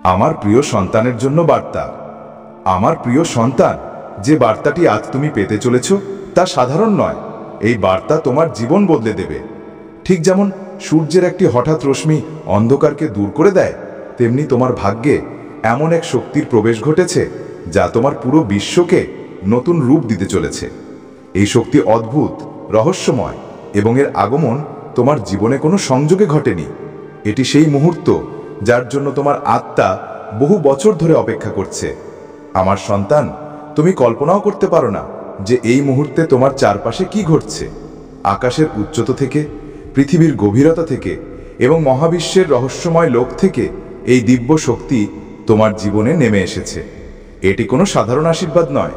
আমার প্রিয় সন্তানের জন্য বার্তা। আমার প্রিয় সন্তান, যে বার্তাটি আজ তুমি পেতে চলেছ তা সাধারণ নয়। এই বার্তা তোমার জীবন বদলে দেবে। ঠিক যেমন সূর্যের একটি হঠাৎ রশ্মি অন্ধকারকে দূর করে দেয়, তেমনি তোমার ভাগ্যে এমন এক শক্তির প্রবেশ ঘটেছে যা তোমার পুরো বিশ্বকে নতুন রূপ দিতে চলেছে। এই শক্তি অদ্ভুত, রহস্যময় এবং এর আগমন তোমার জীবনে কোনো সংযোগে ঘটেনি। এটি সেই মুহূর্ত যার জন্য তোমার আত্মা বহু বছর ধরে অপেক্ষা করছে। আমার সন্তান, তুমি কল্পনাও করতে পারো না যে এই মুহূর্তে তোমার চারপাশে কি ঘটছে। আকাশের উচ্চতা থেকে, পৃথিবীর গভীরতা থেকে এবং মহাবিশ্বের রহস্যময় লোক থেকে এই দিব্য শক্তি তোমার জীবনে নেমে এসেছে। এটি কোনো সাধারণ আশীর্বাদ নয়,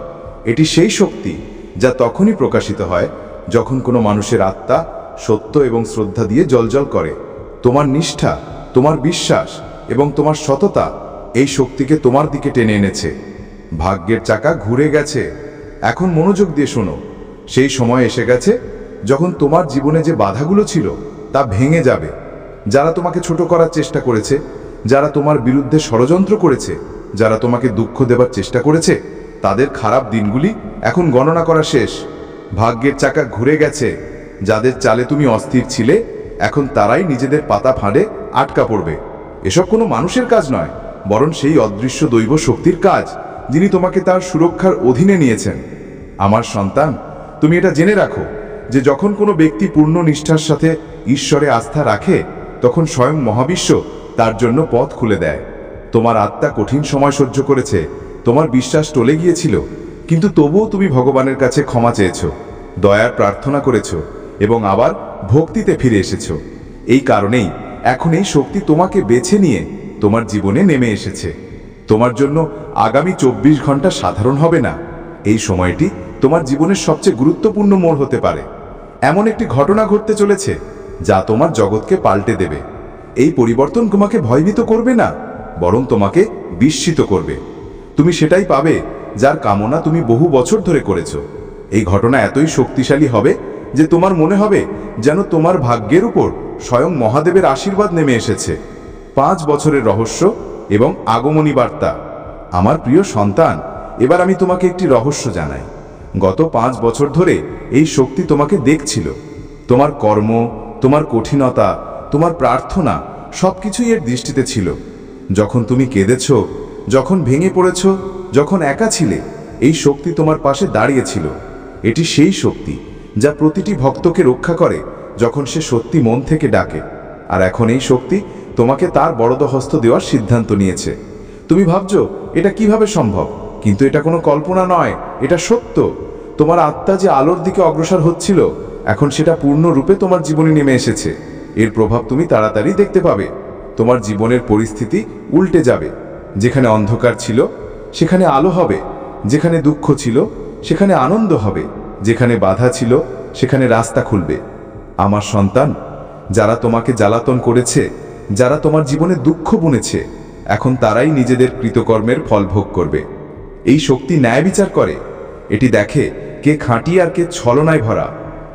এটি সেই শক্তি যা তখনই প্রকাশিত হয় যখন কোনো মানুষের আত্মা সত্য এবং শ্রদ্ধা দিয়ে জ্বলজ্বল করে। তোমার নিষ্ঠা, তোমার বিশ্বাস এবং তোমার সততা এই শক্তিকে তোমার দিকে টেনে এনেছে। ভাগ্যের চাকা ঘুরে গেছে। এখন মনোযোগ দিয়ে শোনো। সেই সময় এসে গেছে যখন তোমার জীবনে যে বাধাগুলো ছিল তা ভেঙে যাবে। যারা তোমাকে ছোট করার চেষ্টা করেছে, যারা তোমার বিরুদ্ধে ষড়যন্ত্র করেছে, যারা তোমাকে দুঃখ দেবার চেষ্টা করেছে, তাদের খারাপ দিনগুলি এখন গণনা করা শেষ। ভাগ্যের চাকা ঘুরে গেছে। যাদের চালে তুমি অস্থির ছিলে, এখন তারাই নিজেদের পাতা ফাঁড়ে আটকা পড়বে। এসব কোনো মানুষের কাজ নয়, বরং সেই অদৃশ্য দৈব শক্তির কাজ, যিনি তোমাকে তার সুরক্ষার অধীনে নিয়েছেন। আমার সন্তান, তুমি এটা জেনে রাখো যে যখন কোনো ব্যক্তি পূর্ণ নিষ্ঠার সাথে ঈশ্বরে আস্থা রাখে, তখন স্বয়ং মহাবিশ্ব তার জন্য পথ খুলে দেয়। তোমার আত্মা কঠিন সময় সহ্য করেছে, তোমার বিশ্বাস টলে গিয়েছিল, কিন্তু তবুও তুমি ভগবানের কাছে ক্ষমা চেয়েছ, দয়ার প্রার্থনা করেছ এবং আবার ভক্তিতে ফিরে এসেছ। এই কারণেই এখন এই শক্তি তোমাকে বেছে নিয়ে তোমার জীবনে নেমে এসেছে। তোমার জন্য আগামী 24 ঘন্টা সাধারণ হবে না। এই সময়টি তোমার জীবনের সবচেয়ে গুরুত্বপূর্ণ মোড় হতে পারে। এমন একটি ঘটনা ঘটতে চলেছে যা তোমার জগৎকে পাল্টে দেবে। এই পরিবর্তন তোমাকে ভয়ভীত করবে না, বরং তোমাকে বিস্মিত করবে। তুমি সেটাই পাবে যার কামনা তুমি বহু বছর ধরে করেছো। এই ঘটনা এতই শক্তিশালী হবে যে তোমার মনে হবে যেন তোমার ভাগ্যের উপর স্বয়ং মহাদেবের আশীর্বাদ নেমে এসেছে। 5 বছরের রহস্য এবং আগমনী বার্তা। আমার প্রিয় সন্তান, এবার আমি তোমাকে একটি রহস্য জানাই। গত 5 বছর ধরে এই শক্তি তোমাকে দেখছিল। তোমার কর্ম, তোমার কঠিনতা, তোমার প্রার্থনা সবকিছুই এর দৃষ্টিতে ছিল। যখন তুমি কেঁদেছ, যখন ভেঙে পড়েছ, যখন একা ছিলে, এই শক্তি তোমার পাশে দাঁড়িয়েছিল। এটি সেই শক্তি যা প্রতিটি ভক্তকে রক্ষা করে যখন সে সত্যি মন থেকে ডাকে। আর এখন এই শক্তি তোমাকে তার বরদহস্ত দেওয়ার সিদ্ধান্ত নিয়েছে। তুমি ভাবছো এটা কিভাবে সম্ভব, কিন্তু এটা কোনো কল্পনা নয়, এটা সত্য। তোমার আত্মা যে আলোর দিকে অগ্রসর হচ্ছিল, এখন সেটা পূর্ণরূপে তোমার জীবনে নেমে এসেছে। এর প্রভাব তুমি তাড়াতাড়ি দেখতে পাবে। তোমার জীবনের পরিস্থিতি উল্টে যাবে। যেখানে অন্ধকার ছিল সেখানে আলো হবে, যেখানে দুঃখ ছিল সেখানে আনন্দ হবে, যেখানে বাধা ছিল সেখানে রাস্তা খুলবে। আমার সন্তান, যারা তোমাকে জ্বালাতন করেছে, যারা তোমার জীবনে দুঃখ বুনেছে, এখন তারাই নিজেদের কৃতকর্মের ফল ভোগ করবে। এই শক্তি ন্যায় বিচার করে। এটি দেখে কে খাঁটি আর কে ছলনায় ভরা।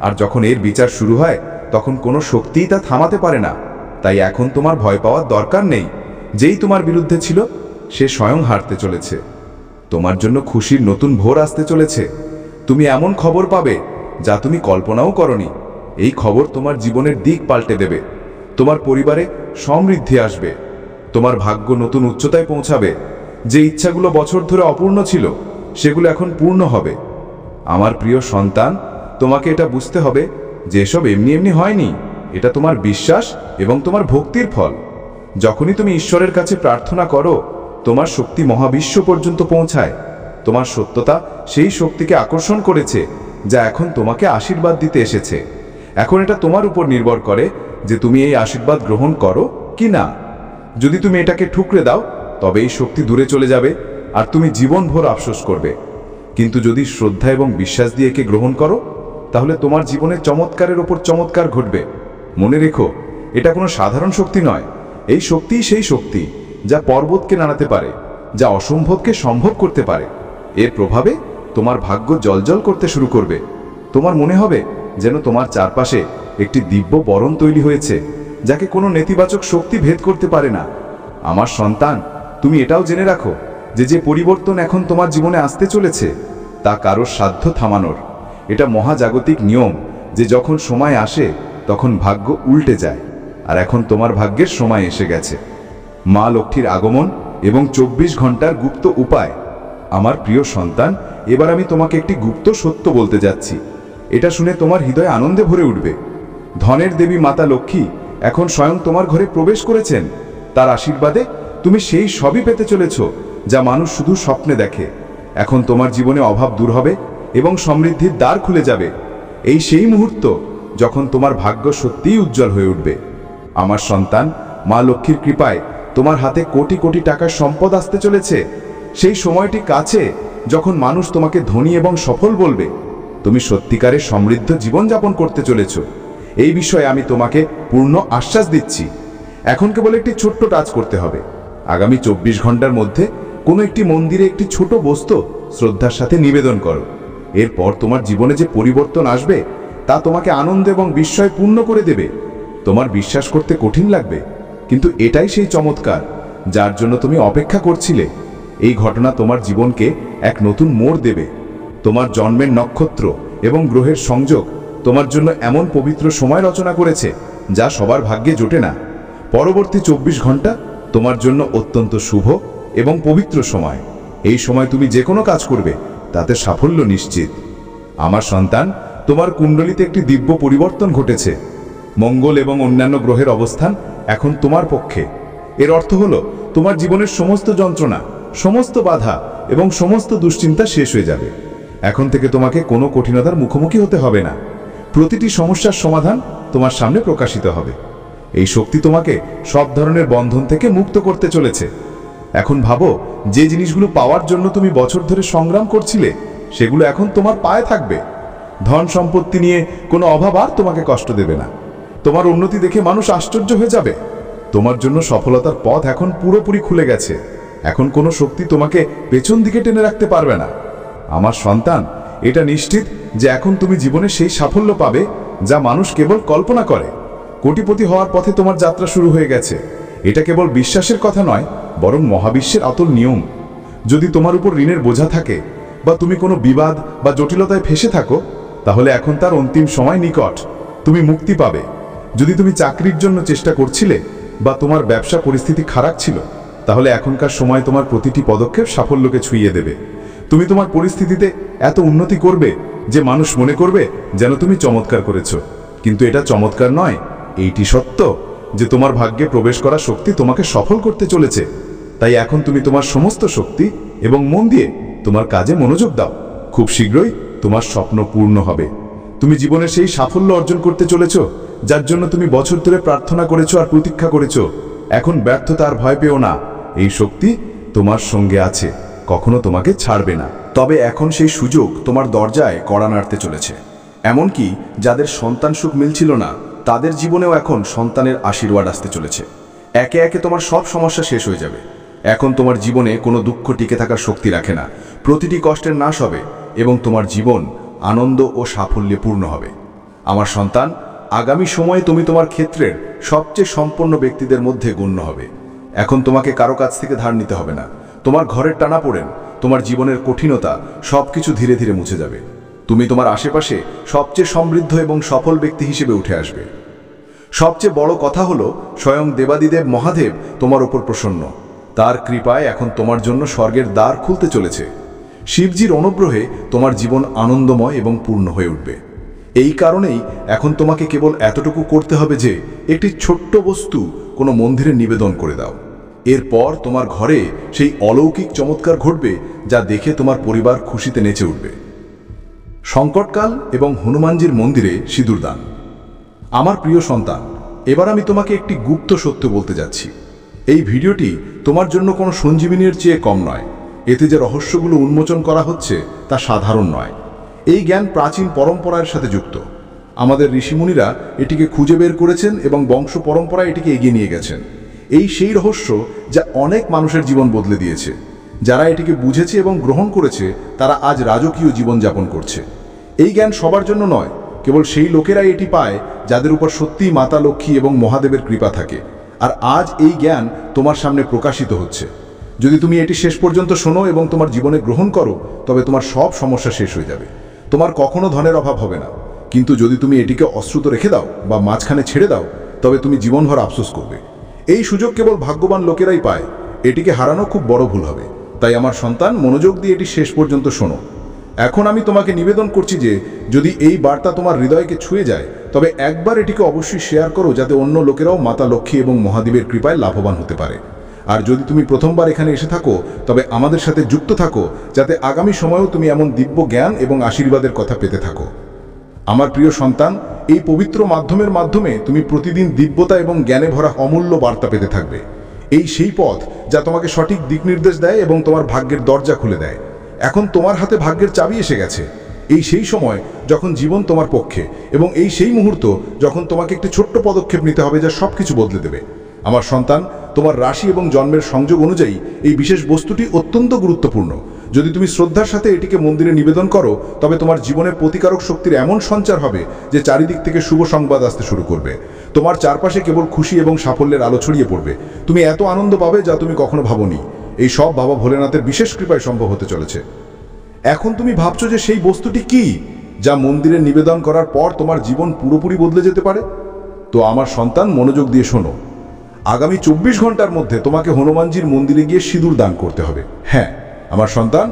আর যখন এর বিচার শুরু হয়, তখন কোনো শক্তিই তা থামাতে পারে না। তাই এখন তোমার ভয় পাওয়ার দরকার নেই। যেই তোমার বিরুদ্ধে ছিল সে স্বয়ং হারতে চলেছে। তোমার জন্য খুশির নতুন ভোর আসতে চলেছে। তুমি এমন খবর পাবে যা তুমি কল্পনাও করনি। এই খবর তোমার জীবনের দিক পাল্টে দেবে। তোমার পরিবারে সমৃদ্ধি আসবে। তোমার ভাগ্য নতুন উচ্চতায় পৌঁছাবে। যে ইচ্ছাগুলো বছর ধরে অপূর্ণ ছিল, সেগুলো এখন পূর্ণ হবে। আমার প্রিয় সন্তান, তোমাকে এটা বুঝতে হবে যে এসব এমনি এমনি হয়নি। এটা তোমার বিশ্বাস এবং তোমার ভক্তির ফল। যখনই তুমি ঈশ্বরের কাছে প্রার্থনা করো, তোমার শক্তি মহাবিশ্ব পর্যন্ত পৌঁছায়। তোমার সত্যতা সেই শক্তিকে আকর্ষণ করেছে যা এখন তোমাকে আশীর্বাদ দিতে এসেছে। এখন এটা তোমার উপর নির্ভর করে যে তুমি এই আশীর্বাদ গ্রহণ করো কি না। যদি তুমি এটাকে ঠুকরে দাও, তবে এই শক্তি দূরে চলে যাবে আর তুমি জীবনভর আফসোস করবে। কিন্তু যদি শ্রদ্ধা এবং বিশ্বাস দিয়ে একে গ্রহণ করো, তাহলে তোমার জীবনে চমৎকারের ওপর চমৎকার ঘটবে। মনে রেখো, এটা কোনো সাধারণ শক্তি নয়। এই শক্তিই সেই শক্তি যা পর্বতকে নাড়াতে পারে, যা অসম্ভবকে সম্ভব করতে পারে। এর প্রভাবে তোমার ভাগ্য জ্বলজ্বল করতে শুরু করবে। তোমার মনে হবে যেন তোমার চারপাশে একটি দিব্য বরণ তৈরি হয়েছে, যাকে কোনো নেতিবাচক শক্তি ভেদ করতে পারে না। আমার সন্তান, তুমি এটাও জেনে রাখো যে যে পরিবর্তন এখন তোমার জীবনে আসতে চলেছে তা কারোর সাধ্য থামানোর। এটা মহাজাগতিক নিয়ম যে যখন সময় আসে তখন ভাগ্য উল্টে যায়, আর এখন তোমার ভাগ্যের সময় এসে গেছে। মা লক্ষ্মীর আগমন এবং 24 ঘন্টার গুপ্ত উপায়। আমার প্রিয় সন্তান, এবার আমি তোমাকে একটি গুপ্ত সত্য বলতে যাচ্ছি। এটা শুনে তোমার হৃদয় আনন্দে ভরে উঠবে। ধনের দেবী মাতা লক্ষ্মী এখন স্বয়ং তোমার ঘরে প্রবেশ করেছেন। তার আশীর্বাদে তুমি সেই সবই পেতে চলেছ যা মানুষ শুধু স্বপ্নে দেখে। এখন তোমার জীবনে অভাব দূর হবে এবং সমৃদ্ধির দ্বার খুলে যাবে। এই সেই মুহূর্ত যখন তোমার ভাগ্য সত্যিই উজ্জ্বল হয়ে উঠবে। আমার সন্তান, মা লক্ষ্মীর কৃপায় তোমার হাতে কোটি কোটি টাকার সম্পদ আসতে চলেছে। সেই সময়টি কাছে যখন মানুষ তোমাকে ধনী এবং সফল বলবে। তুমি সত্যিকারের সমৃদ্ধ জীবনযাপন করতে চলেছ, এই বিষয়ে আমি তোমাকে পূর্ণ আশ্বাস দিচ্ছি। এখন কেবল একটি ছোট্ট টাচ করতে হবে। আগামী 24 ঘন্টার মধ্যে কোনো একটি মন্দিরে একটি ছোট বস্তু শ্রদ্ধার সাথে নিবেদন করো। এরপর তোমার জীবনে যে পরিবর্তন আসবে তা তোমাকে আনন্দ এবং বিস্ময় পূর্ণ করে দেবে। তোমার বিশ্বাস করতে কঠিন লাগবে, কিন্তু এটাই সেই চমৎকার যার জন্য তুমি অপেক্ষা করছিলে। এই ঘটনা তোমার জীবনকে এক নতুন মোড় দেবে। তোমার জন্মের নক্ষত্র এবং গ্রহের সংযোগ তোমার জন্য এমন পবিত্র সময় রচনা করেছে যা সবার ভাগ্যে জোটে না। পরবর্তী 24 ঘন্টা তোমার জন্য অত্যন্ত শুভ এবং পবিত্র সময়। এই সময় তুমি যে কোনো কাজ করবে তাতে সাফল্য নিশ্চিত। আমার সন্তান, তোমার কুণ্ডলিতে একটি দিব্য পরিবর্তন ঘটেছে। মঙ্গল এবং অন্যান্য গ্রহের অবস্থান এখন তোমার পক্ষে। এর অর্থ হলো তোমার জীবনের সমস্ত যন্ত্রণা, সমস্ত বাধা এবং সমস্ত দুশ্চিন্তা শেষ হয়ে যাবে। এখন থেকে তোমাকে কোনো কঠিনতার মুখোমুখি হতে হবে না। প্রতিটি সমস্যার সমাধান তোমার সামনে প্রকাশিত হবে। এই শক্তি তোমাকে সব ধরনের বন্ধন থেকে মুক্ত করতে চলেছে। এখন ভাবো, যে জিনিসগুলো পাওয়ার জন্য তুমি বছর ধরে সংগ্রাম করছিলে সেগুলো এখন তোমার পায়ে থাকবে। ধন সম্পত্তি নিয়ে কোনো অভাব আর তোমাকে কষ্ট দেবে না। তোমার উন্নতি দেখে মানুষ আশ্চর্য হয়ে যাবে। তোমার জন্য সফলতার পথ এখন পুরোপুরি খুলে গেছে। এখন কোনো শক্তি তোমাকে পেছন দিকে টেনে রাখতে পারবে না। আমার সন্তান, এটা নিশ্চিত যে এখন তুমি জীবনে সেই সাফল্য পাবে যা মানুষ কেবল কল্পনা করে। কোটিপতি হওয়ার পথে তোমার যাত্রা শুরু হয়ে গেছে। এটা কেবল বিশ্বাসের কথা নয়, বরং মহাবিশ্বের অতল নিয়ম। যদি তোমার উপর ঋণের বোঝা থাকে বা তুমি কোনো বিবাদ বা জটিলতায় ফেসে থাকো, তাহলে এখন তার অন্তিম সময় নিকট। তুমি মুক্তি পাবে। যদি তুমি চাকরির জন্য চেষ্টা করছিলে বা তোমার ব্যবসা পরিস্থিতি খারাপ ছিল, তাহলে এখনকার সময় তোমার প্রতিটি পদক্ষেপ সাফল্যকে ছুঁয়ে দেবে। তুমি তোমার পরিস্থিতিতে এত উন্নতি করবে যে মানুষ মনে করবে যেন তুমি চমৎকার করেছো। কিন্তু এটা চমৎকার নয়, এইটি সত্য যে তোমার ভাগ্যে প্রবেশ করা শক্তি তোমাকে সফল করতে চলেছে। তাই এখন তুমি তোমার সমস্ত শক্তি এবং মন দিয়ে তোমার কাজে মনোযোগ দাও। খুব শীঘ্রই তোমার স্বপ্ন পূর্ণ হবে। তুমি জীবনে সেই সাফল্য অর্জন করতে চলেছ যার জন্য তুমি বছর ধরে প্রার্থনা করেছো আর প্রতীক্ষা করেছো। এখন ব্যর্থতা আর ভয় পেও না। এই শক্তি তোমার সঙ্গে আছে, কখনো তোমাকে ছাড়বে না। তবে এখন সেই সুযোগ তোমার দরজায় কড়া নাড়তে চলেছে। এমনকি যাদের সন্তান সুখ মিলছিল না, তাদের জীবনেও এখন সন্তানের আশীর্বাদ আসতে চলেছে। একে একে তোমার সব সমস্যা শেষ হয়ে যাবে। এখন তোমার জীবনে কোনো দুঃখ টিকে থাকার শক্তি রাখে না। প্রতিটি কষ্টের নাশ হবে এবং তোমার জীবন আনন্দ ও সাফল্যে পূর্ণ হবে। আমার সন্তান, আগামী সময়ে তুমি তোমার ক্ষেত্রের সবচেয়ে সম্পন্ন ব্যক্তিদের মধ্যে গণ্য হবে। এখন তোমাকে কারো কাছ থেকে ধার নিতে হবে না। তোমার ঘরের টানাপোড়েন, তোমার জীবনের কঠিনতা সবকিছু ধীরে ধীরে মুছে যাবে। তুমি তোমার আশেপাশে সবচেয়ে সমৃদ্ধ এবং সফল ব্যক্তি হিসেবে উঠে আসবে। সবচেয়ে বড় কথা হলো, স্বয়ং দেবাদিদেব মহাদেব তোমার উপর প্রসন্ন। তার কৃপায় এখন তোমার জন্য স্বর্গের দ্বার খুলতে চলেছে। শিবজির অনুগ্রহে তোমার জীবন আনন্দময় এবং পূর্ণ হয়ে উঠবে। এই কারণেই এখন তোমাকে কেবল এতটুকু করতে হবে যে একটি ছোট্ট বস্তু কোনো মন্দিরে নিবেদন করে দাও। এরপর তোমার ঘরে সেই অলৌকিক চমৎকার ঘটবে যা দেখে তোমার পরিবার খুশিতে নেচে উঠবে। সংকটকাল এবং হনুমানজির মন্দিরে সিঁদুর দান। আমার প্রিয় সন্তান, এবার আমি তোমাকে একটি গুপ্ত সত্য বলতে যাচ্ছি। এই ভিডিওটি তোমার জন্য কোনো সঞ্জীবিনীর চেয়ে কম নয়। এতে যে রহস্যগুলো উন্মোচন করা হচ্ছে তা সাধারণ নয়। এই জ্ঞান প্রাচীন পরম্পরার সাথে যুক্ত। আমাদের ঋষিমুনিরা এটিকে খুঁজে বের করেছেন এবং বংশ পরম্পরায় এটিকে এগিয়ে নিয়ে গেছেন। এই সেই রহস্য যা অনেক মানুষের জীবন বদলে দিয়েছে। যারা এটিকে বুঝেছে এবং গ্রহণ করেছে তারা আজ রাজকীয় জীবনযাপন করছে। এই জ্ঞান সবার জন্য নয়, কেবল সেই লোকেরাই এটি পায় যাদের উপর সত্যিই মাতা লক্ষ্মী এবং মহাদেবের কৃপা থাকে। আর আজ এই জ্ঞান তোমার সামনে প্রকাশিত হচ্ছে। যদি তুমি এটি শেষ পর্যন্ত শোনো এবং তোমার জীবনে গ্রহণ করো, তবে তোমার সব সমস্যা শেষ হয়ে যাবে। তোমার কখনো ধনের অভাব হবে না। কিন্তু যদি তুমি এটিকে অশ্রুত রেখে দাও বা মাঝখানে ছেড়ে দাও, তবে তুমি জীবনভর আফসোস করবে। এই সুযোগ কেবল ভাগ্যবান লোকেরাই পায়। এটিকে হারানো খুব বড় ভুল হবে। তাই আমার সন্তান, মনোযোগ দিয়ে এটি শেষ পর্যন্ত শোনো। এখন আমি তোমাকে নিবেদন করছি যে যদি এই বার্তা তোমার হৃদয়কে ছুঁয়ে যায়, তবে একবার এটিকে অবশ্যই শেয়ার করো, যাতে অন্য লোকেরাও মাতা লক্ষ্মী এবং মহাদেবের কৃপায় লাভবান হতে পারে। আর যদি তুমি প্রথমবার এখানে এসে থাকো, তবে আমাদের সাথে যুক্ত থাকো, যাতে আগামী সময়েও তুমি এমন দিব্য জ্ঞান এবং আশীর্বাদের কথা পেতে থাকো। আমার প্রিয় সন্তান, এই পবিত্র মাধ্যমে তুমি প্রতিদিন দিব্যতা এবং জ্ঞানে ভরা অমূল্য বার্তা পেতে থাকবে। এই সেই পথ যা তোমাকে সঠিক দিক নির্দেশ দেয় এবং তোমার ভাগ্যের দরজা খুলে দেয়। এখন তোমার হাতে ভাগ্যের চাবি এসে গেছে। এই সেই সময় যখন জীবন তোমার পক্ষে, এবং এই সেই মুহূর্ত যখন তোমাকে একটি ছোট্ট পদক্ষেপ নিতে হবে যা সবকিছু বদলে দেবে। আমার সন্তান, তোমার রাশি এবং জন্মের সংযোগ অনুযায়ী এই বিশেষ বস্তুটি অত্যন্ত গুরুত্বপূর্ণ। যদি তুমি শ্রদ্ধার সাথে এটিকে মন্দিরে নিবেদন করো, তবে তোমার জীবনে প্রতিকারক শক্তির এমন সঞ্চার হবে যে চারিদিক থেকে শুভ সংবাদ আসতে শুরু করবে। তোমার চারপাশে কেবল খুশি এবং সাফল্যের আলো ছড়িয়ে পড়বে। তুমি এত আনন্দ পাবে যা তুমি কখনো ভাবোনি। এই সব বাবা ভোলেনাথের বিশেষ কৃপায় সম্ভব হতে চলেছে। এখন তুমি ভাবছো যে সেই বস্তুটি কি, যা মন্দিরে নিবেদন করার পর তোমার জীবন পুরোপুরি বদলে যেতে পারে? তো আমার সন্তান, মনোযোগ দিয়ে শোনো। আগামী 24 ঘন্টার মধ্যে তোমাকে হনুমানজির মন্দিরে গিয়ে সিঁদুর দান করতে হবে। হ্যাঁ আমার সন্তান,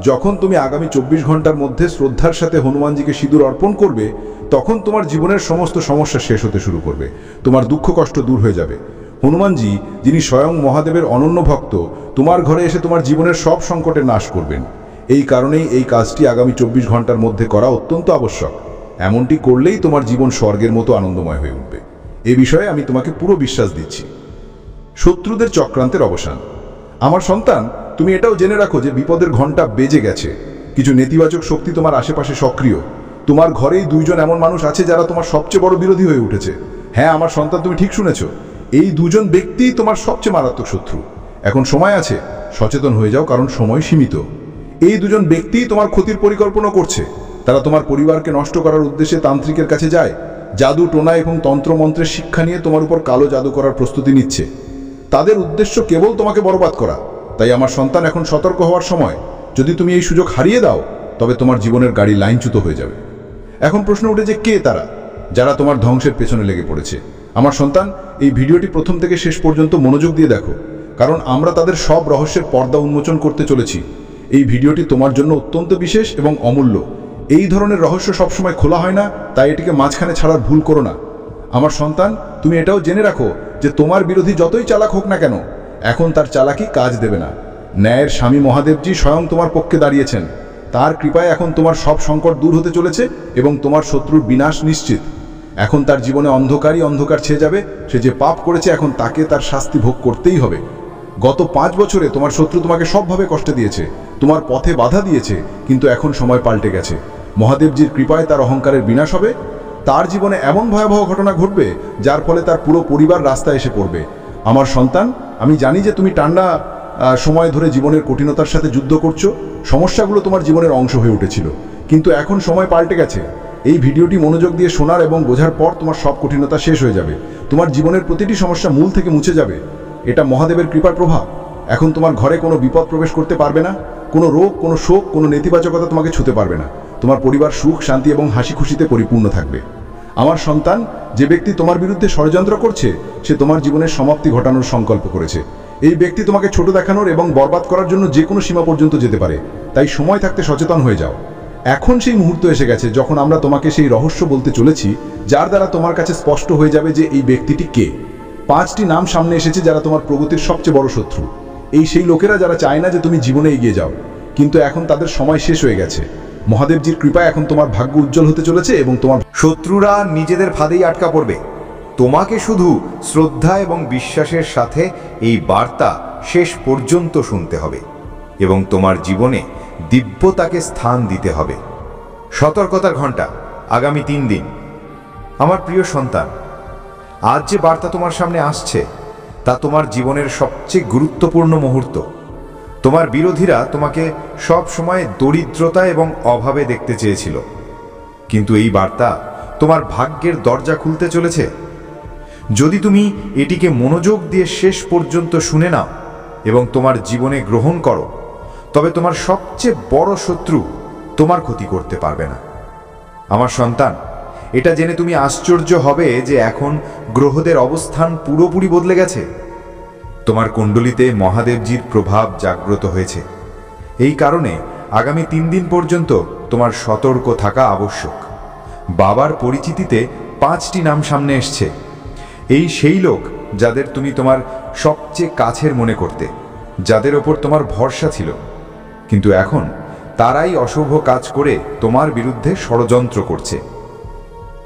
যখন তুমি আগামী 24 ঘন্টার মধ্যে শ্রদ্ধার সাথে হনুমানজিকে সিঁদুর অর্পণ করবে, তখন তোমার জীবনের সমস্ত সমস্যা শেষ হতে শুরু করবে। তোমার দুঃখ কষ্ট দূর হয়ে যাবে। হনুমানজি, যিনি স্বয়ং মহাদেবের অনন্য ভক্ত, তোমার ঘরে এসে তোমার জীবনের সব সংকটের নাশ করবেন। এই কারণেই এই কাজটি আগামী 24 ঘন্টার মধ্যে করা অত্যন্ত আবশ্যক। এমনটি করলেই তোমার জীবন স্বর্গের মতো আনন্দময় হয়ে উঠবে। এ বিষয়ে আমি তোমাকে পুরো বিশ্বাস দিচ্ছি। শত্রুদের চক্রান্তের অবসান। আমার সন্তান, তুমি এটাও জেনে রাখো যে বিপদের ঘণ্টা বেজে গেছে। কিছু নেতিবাচক শক্তি তোমার আশেপাশে সক্রিয়। তোমার ঘরেই দুইজন এমন মানুষ আছে যারা তোমার সবচেয়ে বড় বিরোধী হয়ে উঠেছে। হ্যাঁ আমার সন্তান, তুমি ঠিক শুনেছ। এই দুজন ব্যক্তিই তোমার সবচেয়ে মারাত্মক শত্রু। এখন সময় আছে, সচেতন হয়ে যাও, কারণ সময় সীমিত। এই দুজন ব্যক্তিই তোমার ক্ষতির পরিকল্পনা করছে। তারা তোমার পরিবারকে নষ্ট করার উদ্দেশ্যে তান্ত্রিকের কাছে যায়। জাদু, টোনা এবং তন্ত্রমন্ত্রের শিক্ষা নিয়ে তোমার উপর কালো জাদু করার প্রস্তুতি নিচ্ছে। তাদের উদ্দেশ্য কেবল তোমাকে বরবাদ করা। তাই আমার সন্তান, এখন সতর্ক হওয়ার সময়। যদি তুমি এই সুযোগ হারিয়ে দাও, তবে তোমার জীবনের গাড়ি লাইনচ্যুত হয়ে যাবে। এখন প্রশ্ন উঠে যে কে তারা, যারা তোমার ধ্বংসের পেছনে লেগে পড়েছে? আমার সন্তান, এই ভিডিওটি প্রথম থেকে শেষ পর্যন্ত মনোযোগ দিয়ে দেখো, কারণ আমরা তাদের সব রহস্যের পর্দা উন্মোচন করতে চলেছি। এই ভিডিওটি তোমার জন্য অত্যন্ত বিশেষ এবং অমূল্য। এই ধরনের রহস্য সবসময় খোলা হয় না, তাই এটিকে মাঝখানে ছাড়ার ভুল করো না। আমার সন্তান, তুমি এটাও জেনে রাখো যে তোমার বিরোধী যতই চালাক হোক না কেন, এখন তার চালাকি কাজ দেবে না। ন্যায়ের স্বামী মহাদেবজি স্বয়ং তোমার পক্ষে দাঁড়িয়েছেন। তার কৃপায় এখন তোমার সব সংকট দূর হতে চলেছে এবং তোমার শত্রুর বিনাশ নিশ্চিত। এখন তার জীবনে অন্ধকারই অন্ধকার ছেয়ে যাবে। সে যে পাপ করেছে, এখন তাকে তার শাস্তি ভোগ করতেই হবে। গত 5 বছরে তোমার শত্রু তোমাকে সবভাবে কষ্ট দিয়েছে, তোমার পথে বাধা দিয়েছে, কিন্তু এখন সময় পাল্টে গেছে। মহাদেবজির কৃপায় তার অহংকারের বিনাশ হবে। তার জীবনে এমন ভয়াবহ ঘটনা ঘটবে যার ফলে তার পুরো পরিবার রাস্তায় এসে পড়বে। আমার সন্তান, আমি জানি যে তুমি টান্ডা সময় ধরে জীবনের কঠিনতার সাথে যুদ্ধ করছো। সমস্যাগুলো তোমার জীবনের অংশ হয়ে উঠেছিল, কিন্তু এখন সময় পাল্টে গেছে। এই ভিডিওটি মনোযোগ দিয়ে শোনার এবং বোঝার পর তোমার সব কঠিনতা শেষ হয়ে যাবে। তোমার জীবনের প্রতিটি সমস্যা মূল থেকে মুছে যাবে। এটা মহাদেবের কৃপার প্রভাব। এখন তোমার ঘরে কোনো বিপদ প্রবেশ করতে পারবে না। কোনো রোগ, কোনো শোক, কোনো নেতিবাচকতা তোমাকে ছুঁতে পারবে না। তোমার পরিবার সুখ, শান্তি এবং হাসি খুশিতে পরিপূর্ণ থাকবে। আমার সন্তান, যে ব্যক্তি তোমার বিরুদ্ধে ষড়যন্ত্র করছে, সে তোমার জীবনের সমাপ্তি ঘটানোর সংকল্প করেছে। এই ব্যক্তি তোমাকে ছোট দেখানোর এবং বরবাদ করার জন্য যে কোনো সীমা পর্যন্ত যেতে পারে। তাই সময় থাকতে সচেতন হয়ে যাও। এখন সেই মুহূর্ত এসে গেছে যখন আমরা তোমাকে সেই রহস্য বলতে চলেছি, যার দ্বারা তোমার কাছে স্পষ্ট হয়ে যাবে যে এই ব্যক্তিটি কে। 5টি নাম সামনে এসেছে যারা তোমার প্রগতির সবচেয়ে বড় শত্রু। এই সেই লোকেরা যারা চায় না যে তুমি জীবনে এগিয়ে যাও, কিন্তু এখন তাদের সময় শেষ হয়ে গেছে। মহাদেবজির কৃপায় এখন তোমার ভাগ্য উজ্জ্বল হতে চলেছে এবং তোমার শত্রুরা নিজেদের ফাঁদেই আটকা পড়বে। তোমাকে শুধু শ্রদ্ধা এবং বিশ্বাসের সাথে এই বার্তা শেষ পর্যন্ত শুনতে হবে এবং তোমার জীবনে দিব্যতাকে স্থান দিতে হবে। সতর্কতার ঘণ্টা, আগামী 3 দিন। আমার প্রিয় সন্তান, আজ যে বার্তা তোমার সামনে আসছে তা তোমার জীবনের সবচেয়ে গুরুত্বপূর্ণ মুহূর্ত। তোমার বিরোধীরা তোমাকে সব সময় দরিদ্রতা এবং অভাবে দেখতে চেয়েছিল, কিন্তু এই বার্তা তোমার ভাগ্যের দরজা খুলতে চলেছে। যদি তুমি এটিকে মনোযোগ দিয়ে শেষ পর্যন্ত শুনে নাও, এবং তোমার জীবনে গ্রহণ করো, তবে তোমার সবচেয়ে বড় শত্রু তোমার ক্ষতি করতে পারবে না। আমার সন্তান, এটা জেনে তুমি আশ্চর্য হবে যে এখন গ্রহদের অবস্থান পুরোপুরি বদলে গেছে। তোমার কুণ্ডলিতে মহাদেবজির প্রভাব জাগ্রত হয়েছে। এই কারণে আগামী 3 দিন পর্যন্ত তোমার সতর্ক থাকা আবশ্যক। বাবার পরিচিতিতে 5টি নাম সামনে এসছে। এই সেই লোক যাদের তুমি তোমার সবচেয়ে কাছের মনে করতে, যাদের ওপর তোমার ভরসা ছিল, কিন্তু এখন তারাই অশুভ কাজ করে তোমার বিরুদ্ধে ষড়যন্ত্র করছে।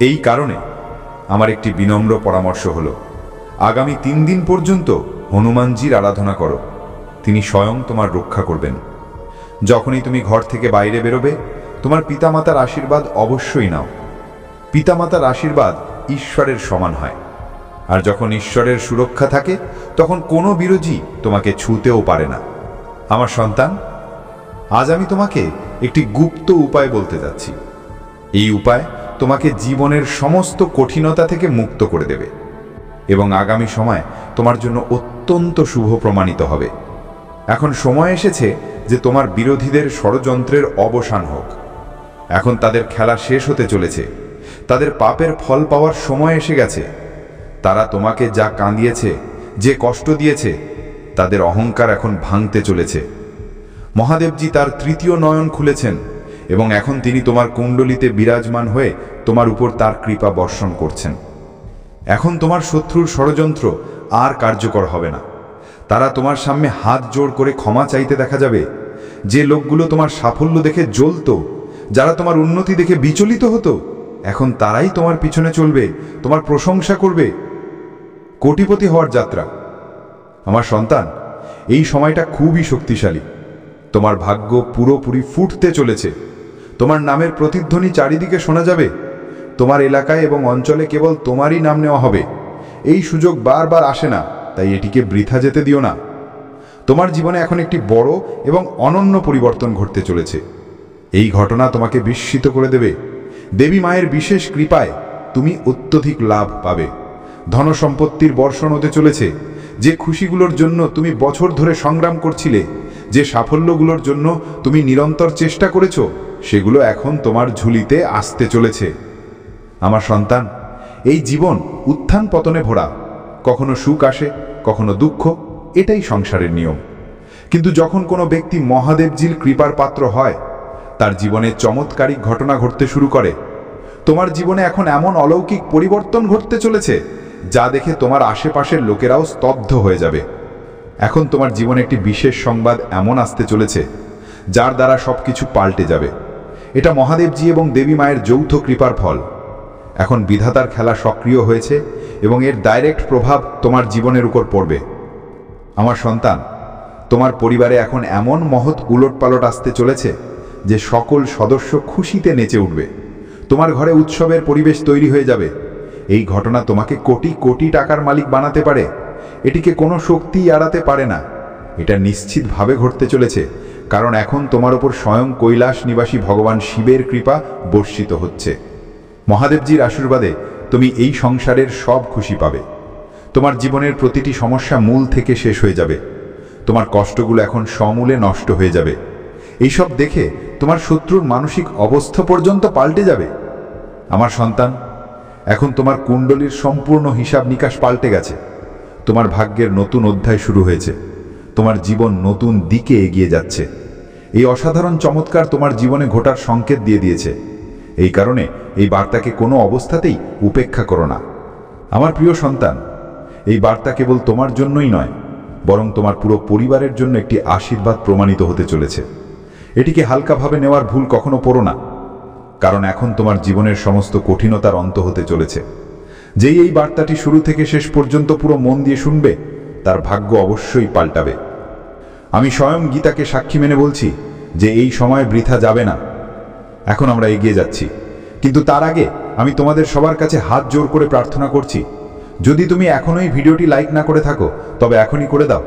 এই কারণে আমার একটি বিনম্র পরামর্শ হলো, আগামী 3 দিন পর্যন্ত হনুমানজির আরাধনা করো। তিনি স্বয়ং তোমার রক্ষা করবেন। যখনই তুমি ঘর থেকে বাইরে বেরোবে, তোমার পিতামাতার আশীর্বাদ অবশ্যই নাও। পিতামাতার আশীর্বাদ ঈশ্বরের সমান হয়, আর যখন ঈশ্বরের সুরক্ষা থাকে তখন কোনো বিরোধী তোমাকে ছুঁতেও পারে না। আমার সন্তান, আজ আমি তোমাকে একটি গুপ্ত উপায় বলতে যাচ্ছি। এই উপায় তোমাকে জীবনের সমস্ত কঠিনতা থেকে মুক্ত করে দেবে এবং আগামী সময় তোমার জন্য অত্যন্ত শুভ প্রমাণিত হবে। এখন সময় এসেছে যে তোমার বিরোধীদের ষড়যন্ত্রের অবসান হোক। এখন তাদের খেলা শেষ হতে চলেছে। তাদের পাপের ফল পাওয়ার সময় এসে গেছে। তারা তোমাকে যা কাঁদিয়েছে, যে কষ্ট দিয়েছে, তাদের অহংকার এখন ভাঙতে চলেছে। মহাদেবজি তার 3য় নয়ন খুলেছেন এবং এখন তিনি তোমার কুণ্ডলিতে বিরাজমান হয়ে তোমার উপর তার কৃপা বর্ষণ করছেন। এখন তোমার শত্রুর ষড়যন্ত্র আর কার্যকর হবে না। তারা তোমার সামনে হাত জোড় করে ক্ষমা চাইতে দেখা যাবে। যে লোকগুলো তোমার সাফল্য দেখে জ্বলত, যারা তোমার উন্নতি দেখে বিচলিত হতো, এখন তারাই তোমার পিছনে চলবে, তোমার প্রশংসা করবে। কোটিপতি হওয়ার যাত্রা। আমার সন্তান, এই সময়টা খুবই শক্তিশালী। তোমার ভাগ্য পুরোপুরি ফুটতে চলেছে। তোমার নামের প্রতিধ্বনি চারিদিকে শোনা যাবে। তোমার এলাকায় এবং অঞ্চলে কেবল তোমারই নাম নেওয়া হবে। এই সুযোগ বারবার আসে না, তাই এটিকে বৃথা যেতে দিও না। তোমার জীবনে এখন একটি বড় এবং অনন্য পরিবর্তন ঘটতে চলেছে। এই ঘটনা তোমাকে বিস্মিত করে দেবে। দেবী মায়ের বিশেষ কৃপায় তুমি অত্যধিক লাভ পাবে। ধনসম্পত্তির বর্ষণ হতে চলেছে। যে খুশিগুলোর জন্য তুমি বছর ধরে সংগ্রাম করছিলে, যে সাফল্যগুলোর জন্য তুমি নিরন্তর চেষ্টা করেছো, সেগুলো এখন তোমার ঝুলিতে আসতে চলেছে। আমার সন্তান, এই জীবন উত্থান পতনে ভরা। কখনো সুখ আসে, কখনো দুঃখ, এটাই সংসারের নিয়ম। কিন্তু যখন কোনো ব্যক্তি মহাদেবজির কৃপার পাত্র হয়, তার জীবনে চমৎকারিক ঘটনা ঘটতে শুরু করে। তোমার জীবনে এখন এমন অলৌকিক পরিবর্তন ঘটতে চলেছে যা দেখে তোমার আশেপাশের লোকেরাও স্তব্ধ হয়ে যাবে। এখন তোমার জীবনে একটি বিশেষ সংবাদ এমন আসতে চলেছে যার দ্বারা সবকিছু পাল্টে যাবে। এটা মহাদেবজি এবং দেবী মায়ের যৌথ কৃপার ফল। এখন বিধাতার খেলা সক্রিয় হয়েছে এবং এর ডাইরেক্ট প্রভাব তোমার জীবনের উপর পড়বে। আমার সন্তান, তোমার পরিবারে এখন এমন মহৎ উলটপালট আসতে চলেছে যে সকল সদস্য খুশিতে নেচে উঠবে। তোমার ঘরে উৎসবের পরিবেশ তৈরি হয়ে যাবে। এই ঘটনা তোমাকে কোটি কোটি টাকার মালিক বানাতে পারে। এটিকে কোনো শক্তি এড়াতে পারে না। এটা নিশ্চিতভাবে ঘটতে চলেছে, কারণ এখন তোমার উপর স্বয়ং কৈলাস নিবাসী ভগবান শিবের কৃপা বর্ষিত হচ্ছে। মহাদেবজির আশীর্বাদে তুমি এই সংসারের সব খুশি পাবে। তোমার জীবনের প্রতিটি সমস্যা মূল থেকে শেষ হয়ে যাবে। তোমার কষ্টগুলো এখন সমূলে নষ্ট হয়ে যাবে। এইসব দেখে তোমার শত্রুর মানসিক অবস্থা পর্যন্ত পাল্টে যাবে। আমার সন্তান, এখন তোমার কুণ্ডলীর সম্পূর্ণ হিসাব নিকাশ পাল্টে গেছে। তোমার ভাগ্যের নতুন অধ্যায় শুরু হয়েছে। তোমার জীবন নতুন দিকে এগিয়ে যাচ্ছে। এই অসাধারণ চমৎকার তোমার জীবনে ঘটার সংকেত দিয়ে দিয়েছে। এই কারণে এই বার্তাকে কোনো অবস্থাতেই উপেক্ষা করো না। আমার প্রিয় সন্তান, এই বার্তা কেবল তোমার জন্যই নয়, বরং তোমার পুরো পরিবারের জন্য একটি আশীর্বাদ প্রমাণিত হতে চলেছে। এটিকে হালকাভাবে নেওয়ার ভুল কখনো করো না, কারণ এখন তোমার জীবনের সমস্ত কঠিনতার অন্ত হতে চলেছে। যেই এই বার্তাটি শুরু থেকে শেষ পর্যন্ত পুরো মন দিয়ে শুনবে, তার ভাগ্য অবশ্যই পাল্টাবে। আমি স্বয়ং গীতাকে সাক্ষী মেনে বলছি যে এই সময় বৃথা যাবে না। এখন আমরা এগিয়ে যাচ্ছি, কিন্তু তার আগে আমি তোমাদের সবার কাছে হাত জোর করে প্রার্থনা করছি, যদি তুমি এখনো এই ভিডিওটি লাইক না করে থাকো তবে এখনই করে দাও,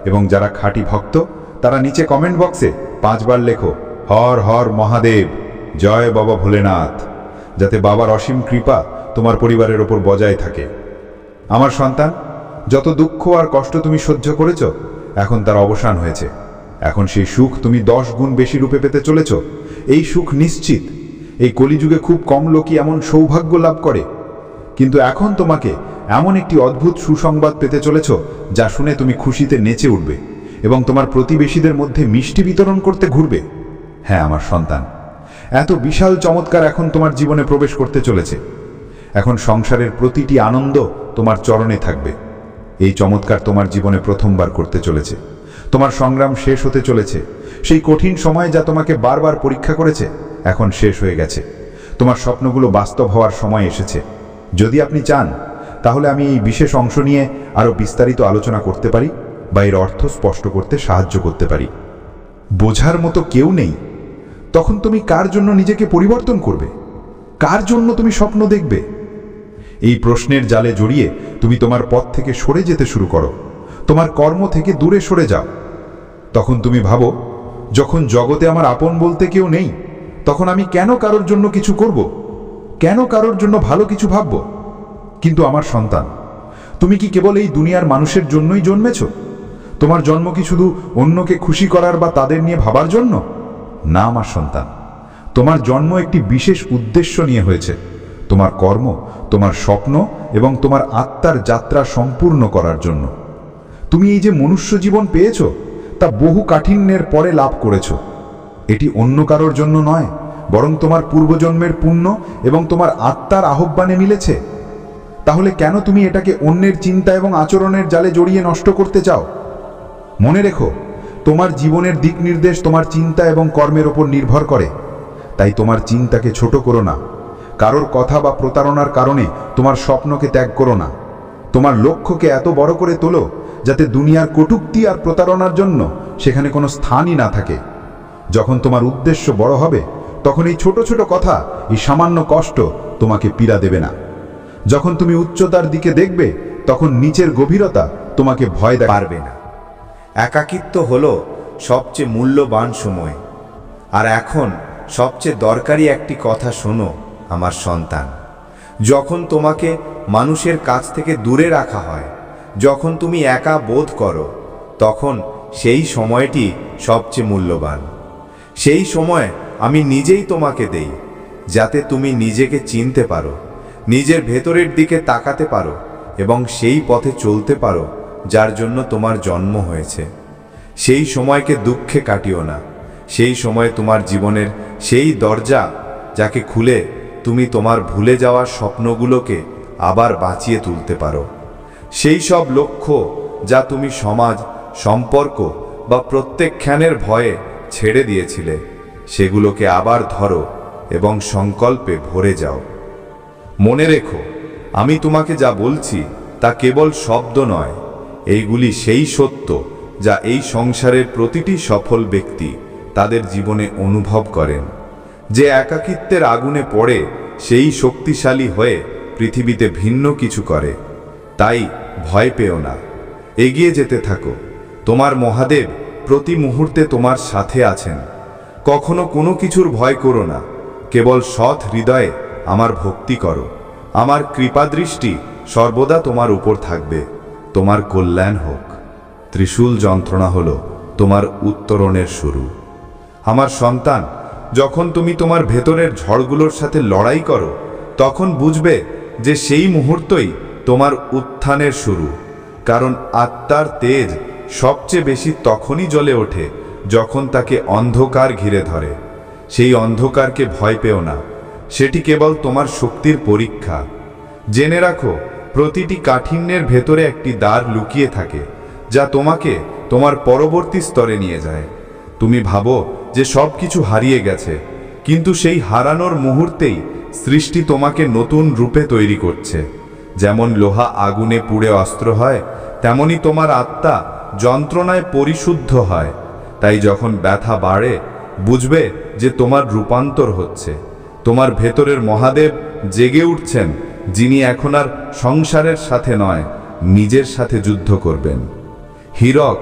এবং যারা খাঁটি ভক্ত তারা নিচে কমেন্ট বক্সে 5 বার লেখো হর হর মহাদেব, জয় বাবা ভোলেনাথ, যাতে বাবার অসীম কৃপা তোমার পরিবারের ওপর বজায় থাকে। আমার সন্তান, যত দুঃখ আর কষ্ট তুমি সহ্য করেছ, এখন তার অবসান হয়েছে। এখন সেই সুখ তুমি 10 গুণ বেশি রূপে পেতে চলেছ। এই সুখ নিশ্চিত। এই কলিযুগে খুব কম লোকই এমন সৌভাগ্য লাভ করে। কিন্তু এখন তোমাকে এমন একটি অদ্ভুত সুসংবাদ পেতে চলেছ, যা শুনে তুমি খুশিতে নেচে উঠবে এবং তোমার প্রতিবেশীদের মধ্যে মিষ্টি বিতরণ করতে ঘুরবে। হ্যাঁ আমার সন্তান, এত বিশাল চমৎকার এখন তোমার জীবনে প্রবেশ করতে চলেছে। এখন সংসারের প্রতিটি আনন্দ তোমার চরণে থাকবে। এই চমৎকার তোমার জীবনে প্রথমবার করতে চলেছে। তোমার সংগ্রাম শেষ হতে চলেছে। সেই কঠিন সময় যা তোমাকে বারবার পরীক্ষা করেছে, এখন শেষ হয়ে গেছে। তোমার স্বপ্নগুলো বাস্তব হওয়ার সময় এসেছে। যদি আপনি চান, তাহলে আমি এই বিশেষ অংশ নিয়ে আরও বিস্তারিত আলোচনা করতে পারি বা এর অর্থ স্পষ্ট করতে সাহায্য করতে পারি। বোঝার মতো কেউ নেই, তখন তুমি কার জন্য নিজেকে পরিবর্তন করবে? কার জন্য তুমি স্বপ্ন দেখবে? এই প্রশ্নের জালে জড়িয়ে তুমি তোমার পথ থেকে সরে যেতে শুরু করো। তোমার কর্ম থেকে দূরে সরে যাও। তখন তুমি ভাবো, যখন জগতে আমার আপন বলতে কেউ নেই, তখন আমি কেন কারোর জন্য কিছু করব? কেন কারোর জন্য ভালো কিছু ভাবব? কিন্তু আমার সন্তান, তুমি কি কেবল এই দুনিয়ার মানুষের জন্যই জন্মেছ? তোমার জন্ম কি শুধু অন্যকে খুশি করার বা তাদের নিয়ে ভাবার জন্য? না আমার সন্তান, তোমার জন্ম একটি বিশেষ উদ্দেশ্য নিয়ে হয়েছে। তোমার কর্ম, তোমার স্বপ্ন এবং তোমার আত্মার যাত্রা সম্পূর্ণ করার জন্য। তুমি এই যে মনুষ্য জীবন পেয়েছ, তা বহু কাঠিন্যের পরে লাভ করেছ। এটি অন্য কারোর জন্য নয়, বরং তোমার পূর্বজন্মের পুণ্য এবং তোমার আত্মার আহ্বানে মিলেছে। তাহলে কেন তুমি এটাকে অন্যের চিন্তা এবং আচরণের জালে জড়িয়ে নষ্ট করতে চাও? মনে রেখো, তোমার জীবনের দিক নির্দেশ তোমার চিন্তা এবং কর্মের ওপর নির্ভর করে। তাই তোমার চিন্তাকে ছোট করো না। কারোর কথা বা প্রতারণার কারণে তোমার স্বপ্নকে ত্যাগ করো না। তোমার লক্ষ্যকে এত বড় করে তোলো যাতে দুনিয়ার কটূক্তি আর প্রতারণার জন্য সেখানে কোনো স্থানই না থাকে। যখন তোমার উদ্দেশ্য বড় হবে, তখন এই ছোট ছোট কথা, এই সামান্য কষ্ট তোমাকে পীড়া দেবে না। যখন তুমি উচ্চতার দিকে দেখবে, তখন নিচের গভীরতা তোমাকে ভয় দেখাবে পারবে না। একাকিত্ব হলো সবচেয়ে মূল্যবান সময়। আর এখন সবচেয়ে দরকারি একটি কথা শোনো আমার সন্তান। যখন তোমাকে মানুষের কাছ থেকে দূরে রাখা হয়, যখন তুমি একা বোধ করো, তখন সেই সময়টি সবচেয়ে মূল্যবান। সেই সময় আমি নিজেই তোমাকে দেই, যাতে তুমি নিজেকে চিনতে পারো, নিজের ভেতরের দিকে তাকাতে পারো এবং সেই পথে চলতে পারো যার জন্য তোমার জন্ম হয়েছে। সেই সময়কে দুঃখে কাটিও না। সেই সময় তোমার জীবনের সেই দরজা, যাকে খুলে তুমি তোমার ভুলে যাওয়া স্বপ্নগুলোকে আবার বাঁচিয়ে তুলতে পারো। সেই সব লক্ষ্য যা তুমি সমাজ, সম্পর্ক বা প্রত্যেকক্ষণের ভয়ে ছেড়ে দিয়েছিলে, সেগুলোকে আবার ধরো এবং সংকল্পে ভরে যাও। মনে রেখো, আমি তোমাকে যা বলছি তা কেবল শব্দ নয়। এইগুলি সেই সত্য যা এই সংসারের প্রতিটি সফল ব্যক্তি তাদের জীবনে অনুভব করেন। যে একাকিত্বের আগুনে পড়ে, সেই শক্তিশালী হয়ে পৃথিবীতে ভিন্ন কিছু করে। তাই ভয় পেও না, এগিয়ে যেতে থাকো। তোমার মহাদেব প্রতি মুহূর্তে তোমার সাথে আছেন। কখনো কোনো কিছুর ভয় করো না, কেবল সৎ হৃদয়ে আমার ভক্তি করো। আমার কৃপাদৃষ্টি সর্বদা তোমার উপর থাকবে। তোমার কল্যাণ হোক। ত্রিশূল যন্ত্রণা হলো তোমার উত্তরণের শুরু। আমার সন্তান, যখন তুমি তোমার ভেতরের ঝড়গুলোর সাথে লড়াই করো, তখন বুঝবে যে সেই মুহূর্তই তোমার উত্থানের শুরু। কারণ আত্মার তেজ সবচেয়ে বেশি তখনই জ্বলে ওঠে যখন তাকে অন্ধকার ঘিরে ধরে। সেই অন্ধকারকে ভয় পেও না, সেটি কেবল তোমার শক্তির পরীক্ষা। জেনে রাখো, প্রতিটি কাঠিন্যের ভেতরে একটি দ্বার লুকিয়ে থাকে, যা তোমাকে তোমার পরবর্তী স্তরে নিয়ে যায়। তুমি ভাবো যে সব কিছু হারিয়ে গেছে, কিন্তু সেই হারানোর মুহূর্তেই সৃষ্টি তোমাকে নতুন রূপে তৈরি করছে। যেমন লোহা আগুনে পুড়ে অস্ত্র হয়, তেমনি তোমার আত্মা যন্ত্রণায় পরিশুদ্ধ হয়। তাই যখন ব্যথা বাড়ে, বুঝবে যে তোমার রূপান্তর হচ্ছে। তোমার ভেতরের মহাদেব জেগে উঠছেন, যিনি এখন আর সংসারের সাথে নয়, নিজের সাথে যুদ্ধ করবেন। হীরক,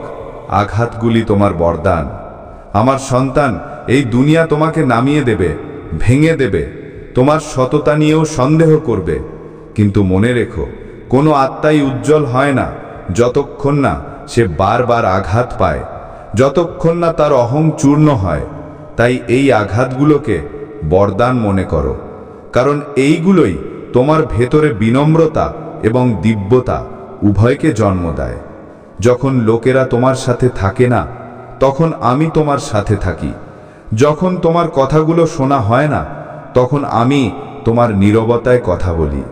আঘাতগুলি তোমার বরদান। আমার সন্তান, এই দুনিয়া তোমাকে নামিয়ে দেবে, ভেঙে দেবে, তোমার সততা নিয়েও সন্দেহ করবে। কিন্তু মনে রেখো, কোনো আত্মাই উজ্জ্বল হয় না যতক্ষণ না সে বারবার আঘাত পায়, যতক্ষণ না তার অহং চূর্ণ হয়। তাই এই আঘাতগুলোকে বরদান মনে করো, কারণ এইগুলোই তোমার ভেতরে বিনম্রতা এবং দিব্যতা উভয়কে জন্ম দেয়। যখন লোকেরা তোমার সাথে থাকে না, তখন আমি তোমার সাথে থাকি। যখন তোমার কথাগুলো শোনা হয় না, তখন আমি তোমার নীরবতায় কথা বলি।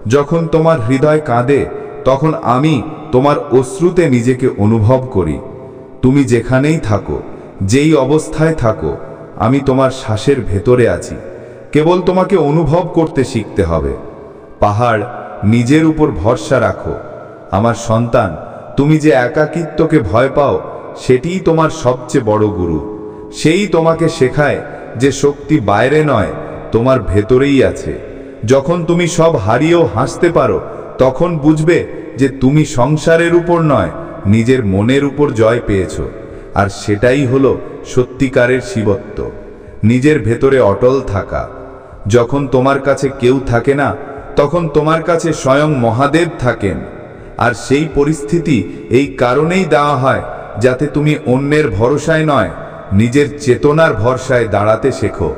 যখন তোমার হৃদয় কাঁদে, তখন আমি তোমার অশ্রুতে নিজেকে অনুভব করি। তুমি যেখানেই থাকো, যেই অবস্থায় থাকো, আমি তোমার শ্বাসের ভেতরে আছি। কেবল তোমাকে অনুভব করতে শিখতে হবে। পাহাড়, নিজের উপর ভরসা রাখো। আমার সন্তান, তুমি যে একাকিত্বকে ভয় পাও, সেটিই তোমার সবচেয়ে বড় গুরু। সেই তোমাকে শেখায় যে শক্তি বাইরে নয়, তোমার ভেতরেই আছে। যখন তুমি সব হারিয়েও হাসতে পারো, তখন বুঝবে যে তুমি সংসারের উপর নয়, নিজের মনের উপর জয় পেয়েছো। আর সেটাই হলো সত্যিকারের শিবত্ব, নিজের ভেতরে অটল থাকা। যখন তোমার কাছে কেউ থাকে না, তখন তোমার কাছে স্বয়ং মহাদেব থাকেন। আর সেই পরিস্থিতি এই কারণেই দেওয়া হয়, যাতে তুমি অন্যের ভরসায় নয়, নিজের চেতনার ভরসায় দাঁড়াতে শেখো।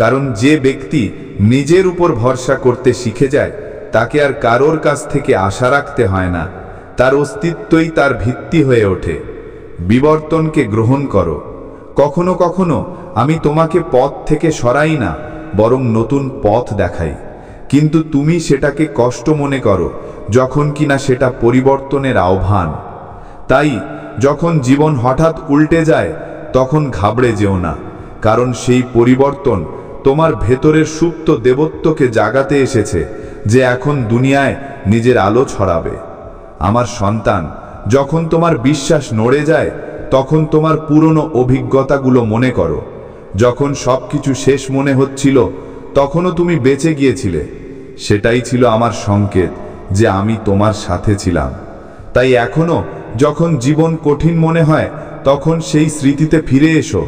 কারণ যে ব্যক্তি নিজের উপর ভরসা করতে শিখে যায়, তাকে আর কারোর কাছ থেকে আশা রাখতে হয় না। তার অস্তিত্বই তার ভিত্তি হয়ে ওঠে। বিবর্তনকে গ্রহণ করো। কখনো কখনো আমি তোমাকে পথ থেকে সরাই না, বরং নতুন পথ দেখাই। কিন্তু তুমি সেটাকে কষ্ট মনে করো, যখন কিনা সেটা পরিবর্তনের আহ্বান। তাই যখন জীবন হঠাৎ উল্টে যায়, তখন ঘাবড়ে যেও না, কারণ সেই পরিবর্তন তোমার ভেতরের সুপ্ত দেবত্বকে জাগাতে এসেছে, যে এখন দুনিয়ায় নিজের আলো ছড়াবে। আমার সন্তান, যখন তোমার বিশ্বাস নড়ে যায়, তখন তোমার পুরনো অভিজ্ঞতাগুলো মনে করো। যখন সবকিছু শেষ মনে হচ্ছিল, তখনও তুমি বেঁচে গিয়েছিলে। সেটাই ছিল আমার সংকেত যে আমি তোমার সাথে ছিলাম। তাই এখনো যখন জীবন কঠিন মনে হয়, তখন সেই স্মৃতিতে ফিরে এসো,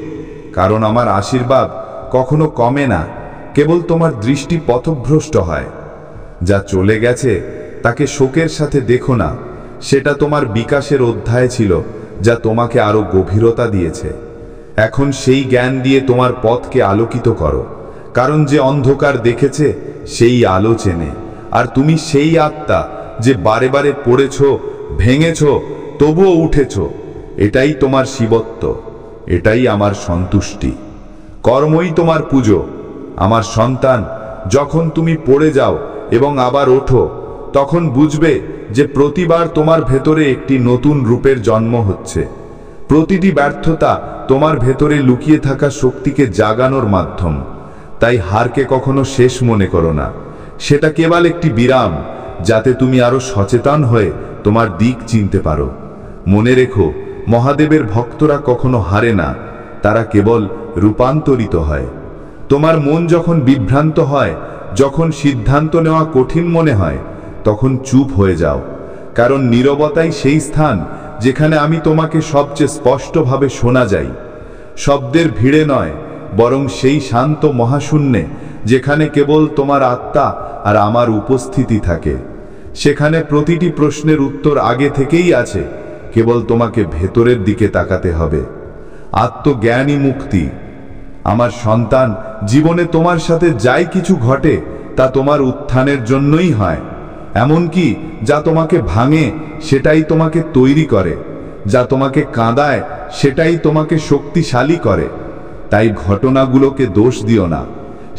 কারণ আমার আশীর্বাদ কখনো কমে না, কেবল তোমার দৃষ্টি পথভ্রষ্ট হয়। যা চলে গেছে তাকে শোকের সাথে দেখো না, সেটা তোমার বিকাশের অধ্যায় ছিল, যা তোমাকে আরো গভীরতা দিয়েছে। এখন সেই জ্ঞান দিয়ে তোমার পথকে আলোকিত করো, কারণ যে অন্ধকার দেখেছে সেই আলো চেনে। আর তুমি সেই আত্মা যে বারে বারে পড়েছ, ভেঙেছ, তবুও উঠেছ। এটাই তোমার শিবত্ব, এটাই আমার সন্তুষ্টি। কর্মই তোমার পুজো। আমার সন্তান, যখন তুমি পড়ে যাও এবং আবার ওঠো, তখন বুঝবে যে প্রতিবার তোমার ভেতরে একটি নতুন রূপের জন্ম হচ্ছে। প্রতিটি ব্যর্থতা তোমার ভেতরে লুকিয়ে থাকা শক্তিকে জাগানোর মাধ্যম। তাই হারকে কখনো শেষ মনে করো না, সেটা কেবল একটি বিরাম, যাতে তুমি আরো সচেতন হয়ে তোমার দিক চিনতে পারো। মনে রেখো, মহাদেবের ভক্তরা কখনো হারে না, তারা কেবল রূপান্তরিত হয়। তোমার মন যখন বিভ্রান্ত হয়, যখন সিদ্ধান্ত নেওয়া কঠিন মনে হয়, তখন চুপ হয়ে যাও, কারণ নীরবতাই সেই স্থান যেখানে আমি তোমাকে সবচেয়ে স্পষ্টভাবে শোনা যাই। শব্দের ভিড়ে নয়, বরং সেই শান্ত মহাশূন্যে, যেখানে কেবল তোমার আত্মা আর আমার উপস্থিতি থাকে। সেখানে প্রতিটি প্রশ্নের উত্তর আগে থেকেই আছে, কেবল তোমাকে ভেতরের দিকে তাকাতে হবে। আত্মজ্ঞানই মুক্তি। আমার সন্তান, জীবনে তোমার সাথে যাই কিছু ঘটে, তা তোমার উত্থানের জন্যই হয়। এমনকি যা তোমাকে ভাঙে, সেটাই তোমাকে তৈরি করে। যা তোমাকে কাঁদায়, সেটাই তোমাকে শক্তিশালী করে। তাই ঘটনাগুলোকে দোষ দিও না,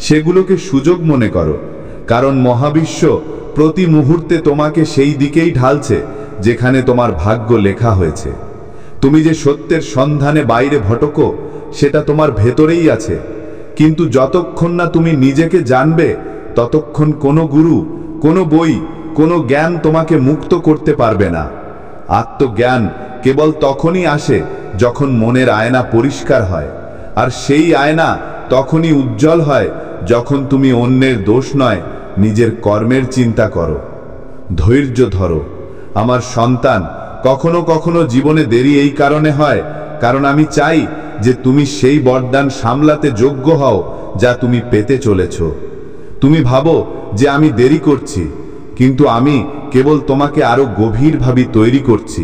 সেগুলোকে সুযোগ মনে করো, কারণ মহাবিশ্ব প্রতি মুহূর্তে তোমাকে সেই দিকেই ঢালছে যেখানে তোমার ভাগ্য লেখা হয়েছে। তুমি যে সত্যের সন্ধানে বাইরে ভটকো, সেটা তোমার ভেতরেই আছে। কিন্তু যতক্ষণ না তুমি নিজেকে জানবে, ততক্ষণ কোনো গুরু, কোনো বই, কোনো জ্ঞান তোমাকে মুক্ত করতে পারবে না। আত্মজ্ঞান কেবল তখনই আসে যখন মনের আয়না পরিষ্কার হয়, আর সেই আয়না তখনই উজ্জ্বল হয় যখন তুমি অন্যের দোষ নয়, নিজের কর্মের চিন্তা করো। ধৈর্য ধরো। আমার সন্তান, কখনো কখনো জীবনে দেরি এই কারণে হয়, কারণ আমি চাই যে তুমি সেই বরদান সামলাতে যোগ্য হও যা তুমি পেতে চলেছ। তুমি ভাবো যে আমি দেরি করছি, কিন্তু আমি কেবল তোমাকে আরো গভীরভাবে তৈরি করছি।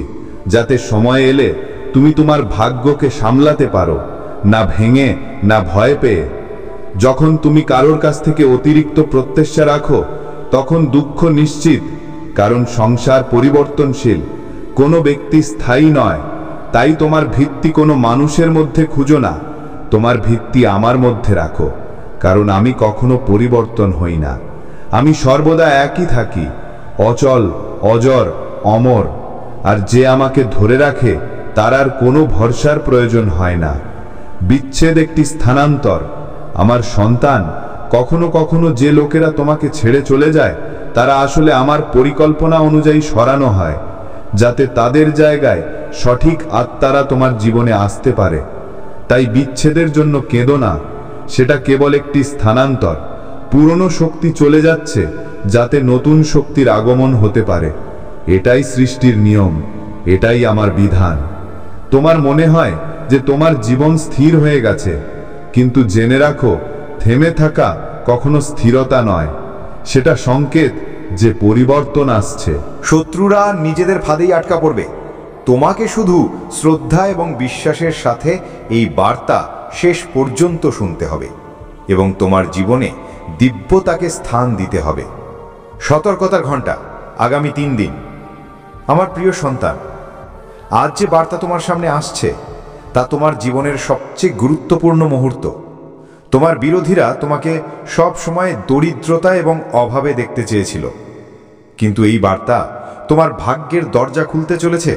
যাতে সময় এলে তুমি তোমার ভাগ্যকে সামলাতে পারো, না ভেঙে না ভয় পেয়ে। যখন তুমি কারোর কাছ থেকে অতিরিক্ত প্রত্যাশা রাখো তখন দুঃখ নিশ্চিত, কারণ সংসার পরিবর্তনশীল, কোনো ব্যক্তি স্থায়ী নয়। তাই তোমার ভিত্তি কোনো মানুষের মধ্যে খুঁজো না, তোমার ভিত্তি আমার মধ্যে রাখো, কারণ আমি কখনো পরিবর্তন হই না। আমি সর্বদা একই থাকি, অচল, অজর, অমর। আর যে আমাকে ধরে রাখে তার আর কোনো ভরসার প্রয়োজন হয় না। বিচ্ছেদ একটি স্থানান্তর। আমার সন্তান, কখনো কখনো যে লোকেরা তোমাকে ছেড়ে চলে যায় তারা আসলে আমার পরিকল্পনা অনুযায়ী সরানো হয়, যাতে তাদের জায়গায় সঠিক আত্মারা তোমার জীবনে আসতে পারে। তাই বিচ্ছেদের জন্য কেঁদো না, সেটা কেবল একটি স্থানান্তর। পুরনো শক্তি চলে যাচ্ছে যাতে নতুন শক্তির আগমন হতে পারে। এটাই সৃষ্টির নিয়ম, এটাই আমার বিধান। তোমার মনে হয় যে তোমার জীবন স্থির হয়ে গেছে, কিন্তু জেনে রাখো, থেমে থাকা কখনো স্থিরতা নয়, সেটা সংকেত যে পরিবর্তন আসছে। শত্রুরা নিজেদের ফাঁদেই আটকা পড়বে। তোমাকে শুধু শ্রদ্ধা এবং বিশ্বাসের সাথে এই বার্তা শেষ পর্যন্ত শুনতে হবে এবং তোমার জীবনে দিব্যতাকে স্থান দিতে হবে। সতর্কতার ঘণ্টা, আগামী 3 দিন। আমার প্রিয় সন্তান, আজ যে বার্তা তোমার সামনে আসছে তা তোমার জীবনের সবচেয়ে গুরুত্বপূর্ণ মুহূর্ত। তোমার বিরোধীরা তোমাকে সব সময় দরিদ্রতা এবং অভাবে দেখতে চেয়েছিল, কিন্তু এই বার্তা তোমার ভাগ্যের দরজা খুলতে চলেছে।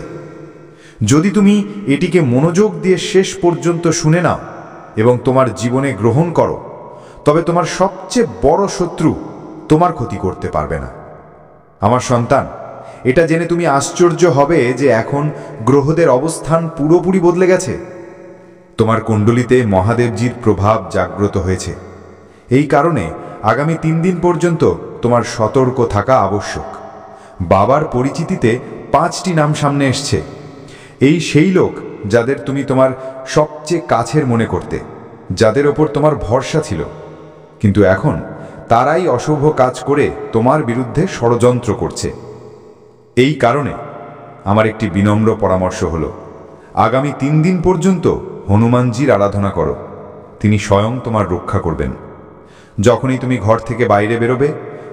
যদি তুমি এটিকে মনোযোগ দিয়ে শেষ পর্যন্ত শুনে নাও এবং তোমার জীবনে গ্রহণ করো, তবে তোমার সবচেয়ে বড় শত্রু তোমার ক্ষতি করতে পারবে না। আমার সন্তান, এটা জেনে তুমি আশ্চর্য হবে যে এখন গ্রহদের অবস্থান পুরোপুরি বদলে গেছে। তোমার কুণ্ডলিতে মহাদেবজির প্রভাব জাগ্রত হয়েছে। এই কারণে আগামী 3 দিন পর্যন্ত তোমার সতর্ক থাকা আবশ্যক। বাবার পরিচিতিতে 5টি নাম সামনে এসছে। এই সেই লোক যাদের তুমি তোমার সবচেয়ে কাছের মনে করতে, যাদের ওপর তোমার ভরসা ছিল, কিন্তু এখন তারাই অশুভ কাজ করে তোমার বিরুদ্ধে ষড়যন্ত্র করছে। এই কারণে আমার একটি বিনম্র পরামর্শ হলো, আগামী 3 দিন পর্যন্ত হনুমানজির আরাধনা করো। তিনি স্বয়ং তোমার রক্ষা করবেন। যখনই তুমি ঘর থেকে বাইরে বেরোবে,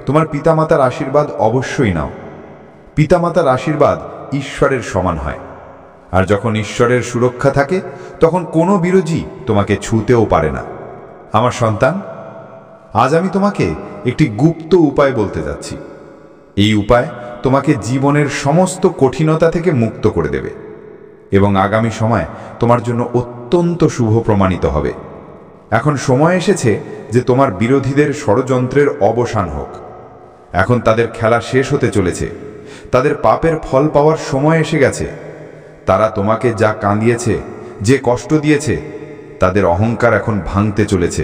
তোমার পিতামাতার আশীর্বাদ অবশ্যই নাও। পিতামাতার আশীর্বাদ ঈশ্বরের সমান হয়, আর যখন ঈশ্বরের সুরক্ষা থাকে তখন কোনো বিরোধী তোমাকে ছুঁতেও পারে না। আমার সন্তান, আজ আমি তোমাকে একটি গুপ্ত উপায় বলতে যাচ্ছি। এই উপায় তোমাকে জীবনের সমস্ত কঠিনতা থেকে মুক্ত করে দেবে এবং আগামী সময় তোমার জন্য অত্যন্ত শুভ প্রমাণিত হবে। এখন সময় এসেছে যে তোমার বিরোধীদের ষড়যন্ত্রের অবসান হোক। এখন তাদের খেলা শেষ হতে চলেছে। তাদের পাপের ফল পাওয়ার সময় এসে গেছে। তারা তোমাকে যা কাঁদিয়েছে, যে কষ্ট দিয়েছে, তাদের অহংকার এখন ভাঙতে চলেছে।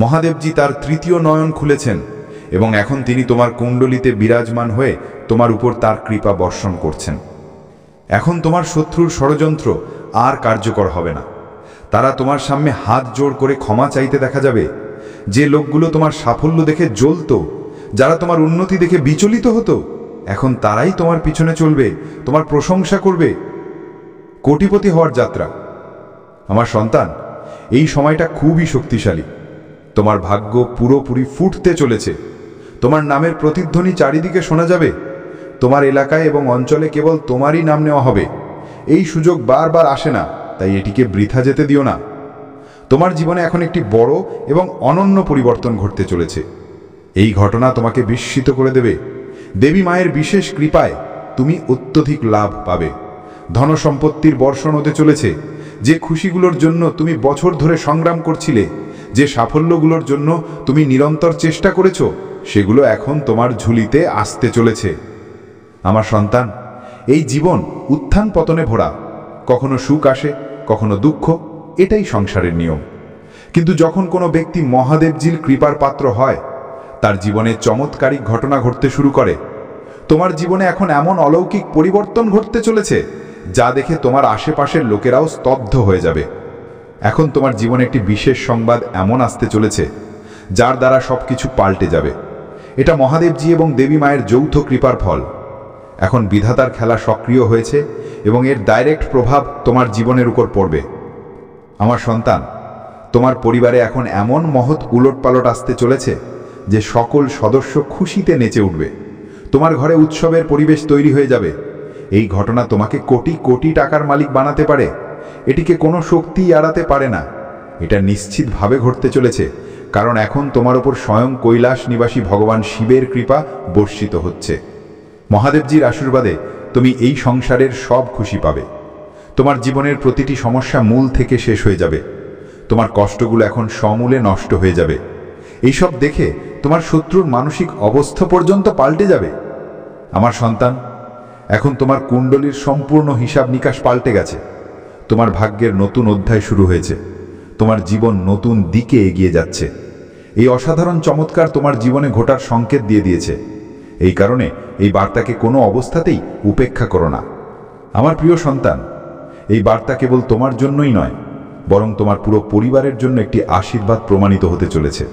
মহাদেবজি তার 3য় নয়ন খুলেছেন এবং এখন তিনি তোমার কুণ্ডলিতে বিরাজমান হয়ে তোমার উপর তার কৃপা বর্ষণ করছেন। এখন তোমার শত্রুর ষড়যন্ত্র আর কার্যকর হবে না। তারা তোমার সামনে হাত জোড় করে ক্ষমা চাইতে দেখা যাবে। যে লোকগুলো তোমার সাফল্য দেখে জ্বলত, যারা তোমার উন্নতি দেখে বিচলিত হতো, এখন তারাই তোমার পিছনে চলবে, তোমার প্রশংসা করবে। কোটিপতি হওয়ার যাত্রা। আমার সন্তান, এই সময়টা খুবই শক্তিশালী। তোমার ভাগ্য পুরোপুরি ফুটতে চলেছে। তোমার নামের প্রতিধ্বনি চারিদিকে শোনা যাবে। তোমার এলাকায় এবং অঞ্চলে কেবল তোমারই নাম নেওয়া হবে। এই সুযোগ বারবার আসে না, তাই এটিকে বৃথা যেতে দিও না। তোমার জীবনে এখন একটি বড় এবং অনন্য পরিবর্তন ঘটতে চলেছে। এই ঘটনা তোমাকে বিস্মিত করে দেবে। দেবী মায়ের বিশেষ কৃপায় তুমি অত্যধিক লাভ পাবে। ধনসম্পত্তির বর্ষণ হতে চলেছে। যে খুশিগুলোর জন্য তুমি বছর ধরে সংগ্রাম করছিলে, যে সাফল্যগুলোর জন্য তুমি নিরন্তর চেষ্টা করেছো, সেগুলো এখন তোমার ঝুলিতে আসতে চলেছে। আমার সন্তান, এই জীবন উত্থান পতনে ভরা। কখনো সুখ আসে, কখনো দুঃখ, এটাই সংসারের নিয়ম। কিন্তু যখন কোনো ব্যক্তি মহাদেবজির কৃপার পাত্র হয়, তার জীবনে চমৎকারিক ঘটনা ঘটতে শুরু করে। তোমার জীবনে এখন এমন অলৌকিক পরিবর্তন ঘটতে চলেছে যা দেখে তোমার আশেপাশের লোকেরাও স্তব্ধ হয়ে যাবে। এখন তোমার জীবনে একটি বিশেষ সংবাদ এমন আসতে চলেছে যার দ্বারা সবকিছু পাল্টে যাবে। এটা মহাদেবজি এবং দেবী মায়ের যৌথ কৃপার ফল। এখন বিধাতার খেলা সক্রিয় হয়েছে এবং এর ডাইরেক্ট প্রভাব তোমার জীবনের উপর পড়বে। আমার সন্তান, তোমার পরিবারে এখন এমন মহৎ উলটপালট আসতে চলেছে যে সকল সদস্য খুশিতে নেচে উঠবে। তোমার ঘরে উৎসবের পরিবেশ তৈরি হয়ে যাবে। এই ঘটনা তোমাকে কোটি কোটি টাকার মালিক বানাতে পারে। এটিকে কোনো শক্তি এড়াতে পারে না। এটা নিশ্চিতভাবে ঘটতে চলেছে, কারণ এখন তোমার ওপর স্বয়ং কৈলাস নিবাসী ভগবান শিবের কৃপা বর্ষিত হচ্ছে। মহাদেবজির আশীর্বাদে তুমি এই সংসারের সব খুশি পাবে। তোমার জীবনের প্রতিটি সমস্যা মূল থেকে শেষ হয়ে যাবে। তোমার কষ্টগুলো এখন সমূলে নষ্ট হয়ে যাবে। এইসব দেখে তোমার শত্রুর মানসিক অবস্থা পর্যন্ত পাল্টে যাবে। আমার সন্তান, এখন তোমার কুণ্ডলীর সম্পূর্ণ হিসাব নিকাশ পাল্টে গেছে। তোমার ভাগ্যের নতুন অধ্যায় শুরু হয়েছে। তোমার জীবন নতুন দিকে এগিয়ে যাচ্ছে। এই অসাধারণ চমৎকার তোমার জীবনে ঘটার সংকেত দিয়ে দিয়েছে। এই কারণে এই বার্তাকে কোনো অবস্থাতেই উপেক্ষা করো না। আমার প্রিয় সন্তান, এই বার্তা কেবল তোমার জন্যই নয়, বরং তোমার পুরো পরিবারের জন্য একটি আশীর্বাদ প্রমাণিত হতে চলেছে।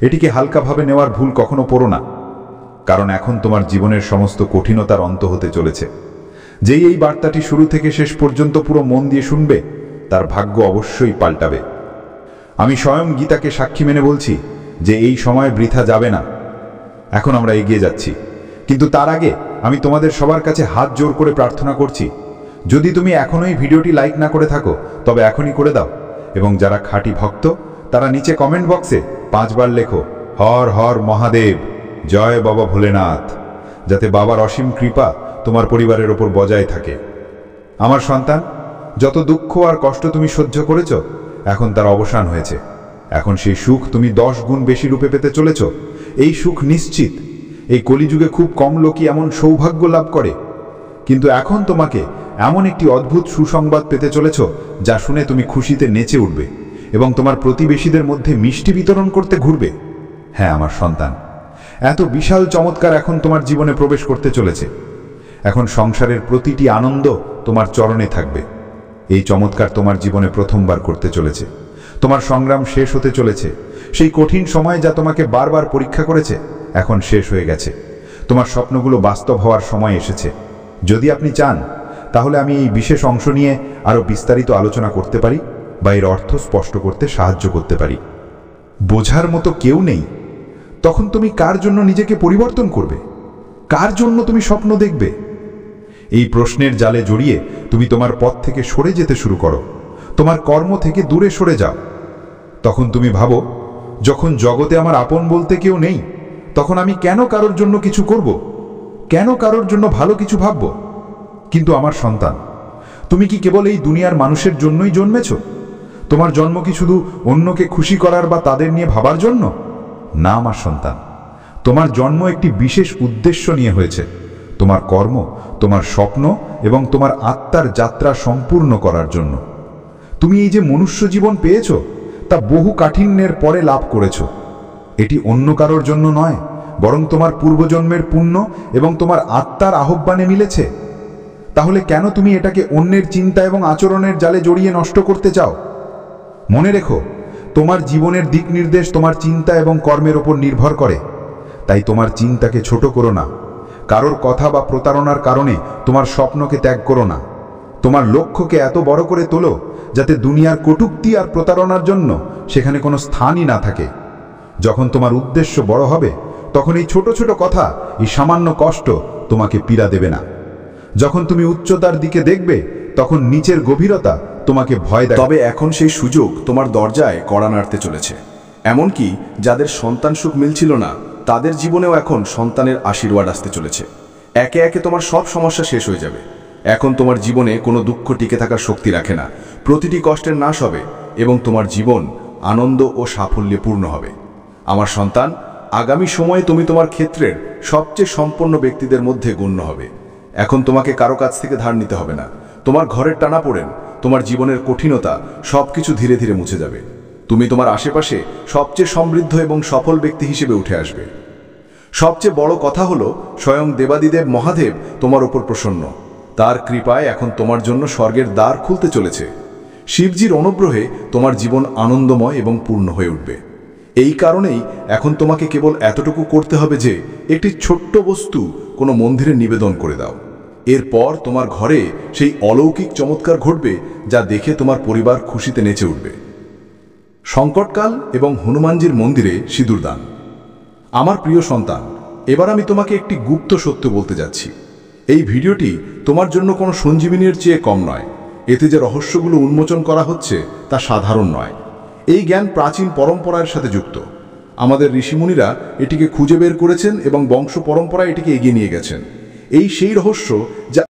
এটিকে হালকাভাবে নেওয়ার ভুল কখনো পড়ো না, কারণ এখন তোমার জীবনের সমস্ত কঠিনতার অন্ত হতে চলেছে। যেই এই বার্তাটি শুরু থেকে শেষ পর্যন্ত পুরো মন দিয়ে শুনবে, তার ভাগ্য অবশ্যই পাল্টাবে। আমি স্বয়ং গীতাকে সাক্ষী মেনে বলছি যে এই সময় বৃথা যাবে না। এখন আমরা এগিয়ে যাচ্ছি, কিন্তু তার আগে আমি তোমাদের সবার কাছে হাত জোর করে প্রার্থনা করছি, যদি তুমি এখনো এই ভিডিওটি লাইক না করে থাকো তবে এখনই করে দাও, এবং যারা খাঁটি ভক্ত তারা নিচে কমেন্ট বক্সে 5 বার লেখো, হর হর মহাদেব, জয় বাবা ভোলেনাথ, যাতে বাবার অসীম কৃপা তোমার পরিবারের ওপর বজায় থাকে। আমার সন্তান, যত দুঃখ আর কষ্ট তুমি সহ্য করেছ, এখন তার অবসান হয়েছে। এখন সেই সুখ তুমি 10 গুণ বেশি রূপে পেতে চলেছ। এই সুখ নিশ্চিত। এই কলিযুগে খুব কম লোকই এমন সৌভাগ্য লাভ করে, কিন্তু এখন তোমাকে এমন একটি অদ্ভুত সুসংবাদ পেতে চলেছ যা শুনে তুমি খুশিতে নেচে উঠবে এবং তোমার প্রতিবেশীদের মধ্যে মিষ্টি বিতরণ করতে ঘুরবে। হ্যাঁ আমার সন্তান, এত বিশাল চমৎকার এখন তোমার জীবনে প্রবেশ করতে চলেছে। এখন সংসারের প্রতিটি আনন্দ তোমার চরণে থাকবে। এই চমৎকার তোমার জীবনে প্রথমবার করতে চলেছে। তোমার সংগ্রাম শেষ হতে চলেছে। সেই কঠিন সময় যা তোমাকে বারবার পরীক্ষা করেছে, এখন শেষ হয়ে গেছে। তোমার স্বপ্নগুলো বাস্তব হওয়ার সময় এসেছে। যদি আপনি চান তাহলে আমি এই বিশেষ অংশ নিয়ে আরও বিস্তারিত আলোচনা করতে পারি বা এর অর্থ স্পষ্ট করতে সাহায্য করতে পারি। বোঝার মতো কেউ নেই, তখন তুমি কার জন্য নিজেকে পরিবর্তন করবে? কার জন্য তুমি স্বপ্ন দেখবে? এই প্রশ্নের জালে জড়িয়ে তুমি তোমার পথ থেকে সরে যেতে শুরু করো। তোমার কর্ম থেকে দূরে সরে যাও। তখন তুমি ভাবো, যখন জগতে আমার আপন বলতে কেউ নেই, তখন আমি কেন কারোর জন্য কিছু করব? কেন কারোর জন্য ভালো কিছু ভাবব? কিন্তু আমার সন্তান, তুমি কি কেবল এই দুনিয়ার মানুষের জন্যই জন্মেছ? তোমার জন্ম কি শুধু অন্যকে খুশি করার বা তাদের নিয়ে ভাবার জন্য? না আমার সন্তান, তোমার জন্ম একটি বিশেষ উদ্দেশ্য নিয়ে হয়েছে। তোমার কর্ম, তোমার স্বপ্ন এবং তোমার আত্মার যাত্রা সম্পূর্ণ করার জন্য। তুমি এই যে মনুষ্য জীবন পেয়েছ, তা বহু কাঠিন্যের পরে লাভ করেছ। এটি অন্য কারোর জন্য নয়, বরং তোমার পূর্বজন্মের পুণ্য এবং তোমার আত্মার আহ্বানে মিলেছে। তাহলে কেন তুমি এটাকে অন্যের চিন্তা এবং আচরণের জালে জড়িয়ে নষ্ট করতে চাও? মনে রেখো, তোমার জীবনের দিক নির্দেশ তোমার চিন্তা এবং কর্মের ওপর নির্ভর করে। তাই তোমার চিন্তাকে ছোট করো না। কারোর কথা বা প্রতারণার কারণে তোমার স্বপ্নকে ত্যাগ করো না। তোমার লক্ষ্যকে এত বড় করে তোলো যাতে দুনিয়ার কটূক্তি আর প্রতারণার জন্য সেখানে কোনো স্থানই না থাকে। যখন তোমার উদ্দেশ্য বড় হবে, তখন এই ছোট ছোট কথা, এই সামান্য কষ্ট তোমাকে পীড়া দেবে না। যখন তুমি উচ্চতার দিকে দেখবে, তখন নিচের গভীরতা তোমাকে ভয় দেয়। তবে এখন সেই সুযোগ তোমার দরজায় কড়া নাড়তে চলেছে। এমনকি যাদের সন্তান সুখ মিলছিল না, তাদের জীবনেও এখন সন্তানের আশীর্বাদ আসতে চলেছে। একে একে তোমার সব সমস্যা শেষ হয়ে যাবে। এখন তোমার জীবনে কোনো দুঃখ টিকে থাকার শক্তি রাখে না। প্রতিটি কষ্টের নাশ হবে এবং তোমার জীবন আনন্দ ও সাফল্যে পূর্ণ হবে। আমার সন্তান, আগামী সময়ে তুমি তোমার ক্ষেত্রের সবচেয়ে সম্পন্ন ব্যক্তিদের মধ্যে গণ্য হবে। এখন তোমাকে কারো কাছ থেকে ধার নিতে হবে না। তোমার ঘরের টানাপোড়েন, তোমার জীবনের কঠিনতা সবকিছু ধীরে ধীরে মুছে যাবে। তুমি তোমার আশেপাশে সবচেয়ে সমৃদ্ধ এবং সফল ব্যক্তি হিসেবে উঠে আসবে। সবচেয়ে বড় কথা হলো, স্বয়ং দেবাদিদেব মহাদেব তোমার উপর প্রসন্ন। তার কৃপায় এখন তোমার জন্য স্বর্গের দ্বার খুলতে চলেছে। শিবজির অনুগ্রহে তোমার জীবন আনন্দময় এবং পূর্ণ হয়ে উঠবে। এই কারণেই এখন তোমাকে কেবল এতটুকু করতে হবে যে একটি ছোট্ট বস্তু কোনো মন্দিরে নিবেদন করে দাও। এরপর তোমার ঘরে সেই অলৌকিক চমৎকার ঘটবে যা দেখে তোমার পরিবার খুশিতে নেচে উঠবে। সংকটকাল এবং হনুমানজির মন্দিরে সিঁদুর দান। আমার প্রিয় সন্তান, এবার আমি তোমাকে একটি গুপ্ত সত্য বলতে যাচ্ছি। এই ভিডিওটি তোমার জন্য কোনো সঞ্জীবিনীর চেয়ে কম নয়। এতে যে রহস্যগুলো উন্মোচন করা হচ্ছে তা সাধারণ নয়। এই জ্ঞান প্রাচীন পরম্পরার সাথে যুক্ত। আমাদের ঋষিমুনিরা এটিকে খুঁজে বের করেছেন এবং বংশ পরম্পরায় এটিকে এগিয়ে নিয়ে গেছেন। এই সেই রহস্য যা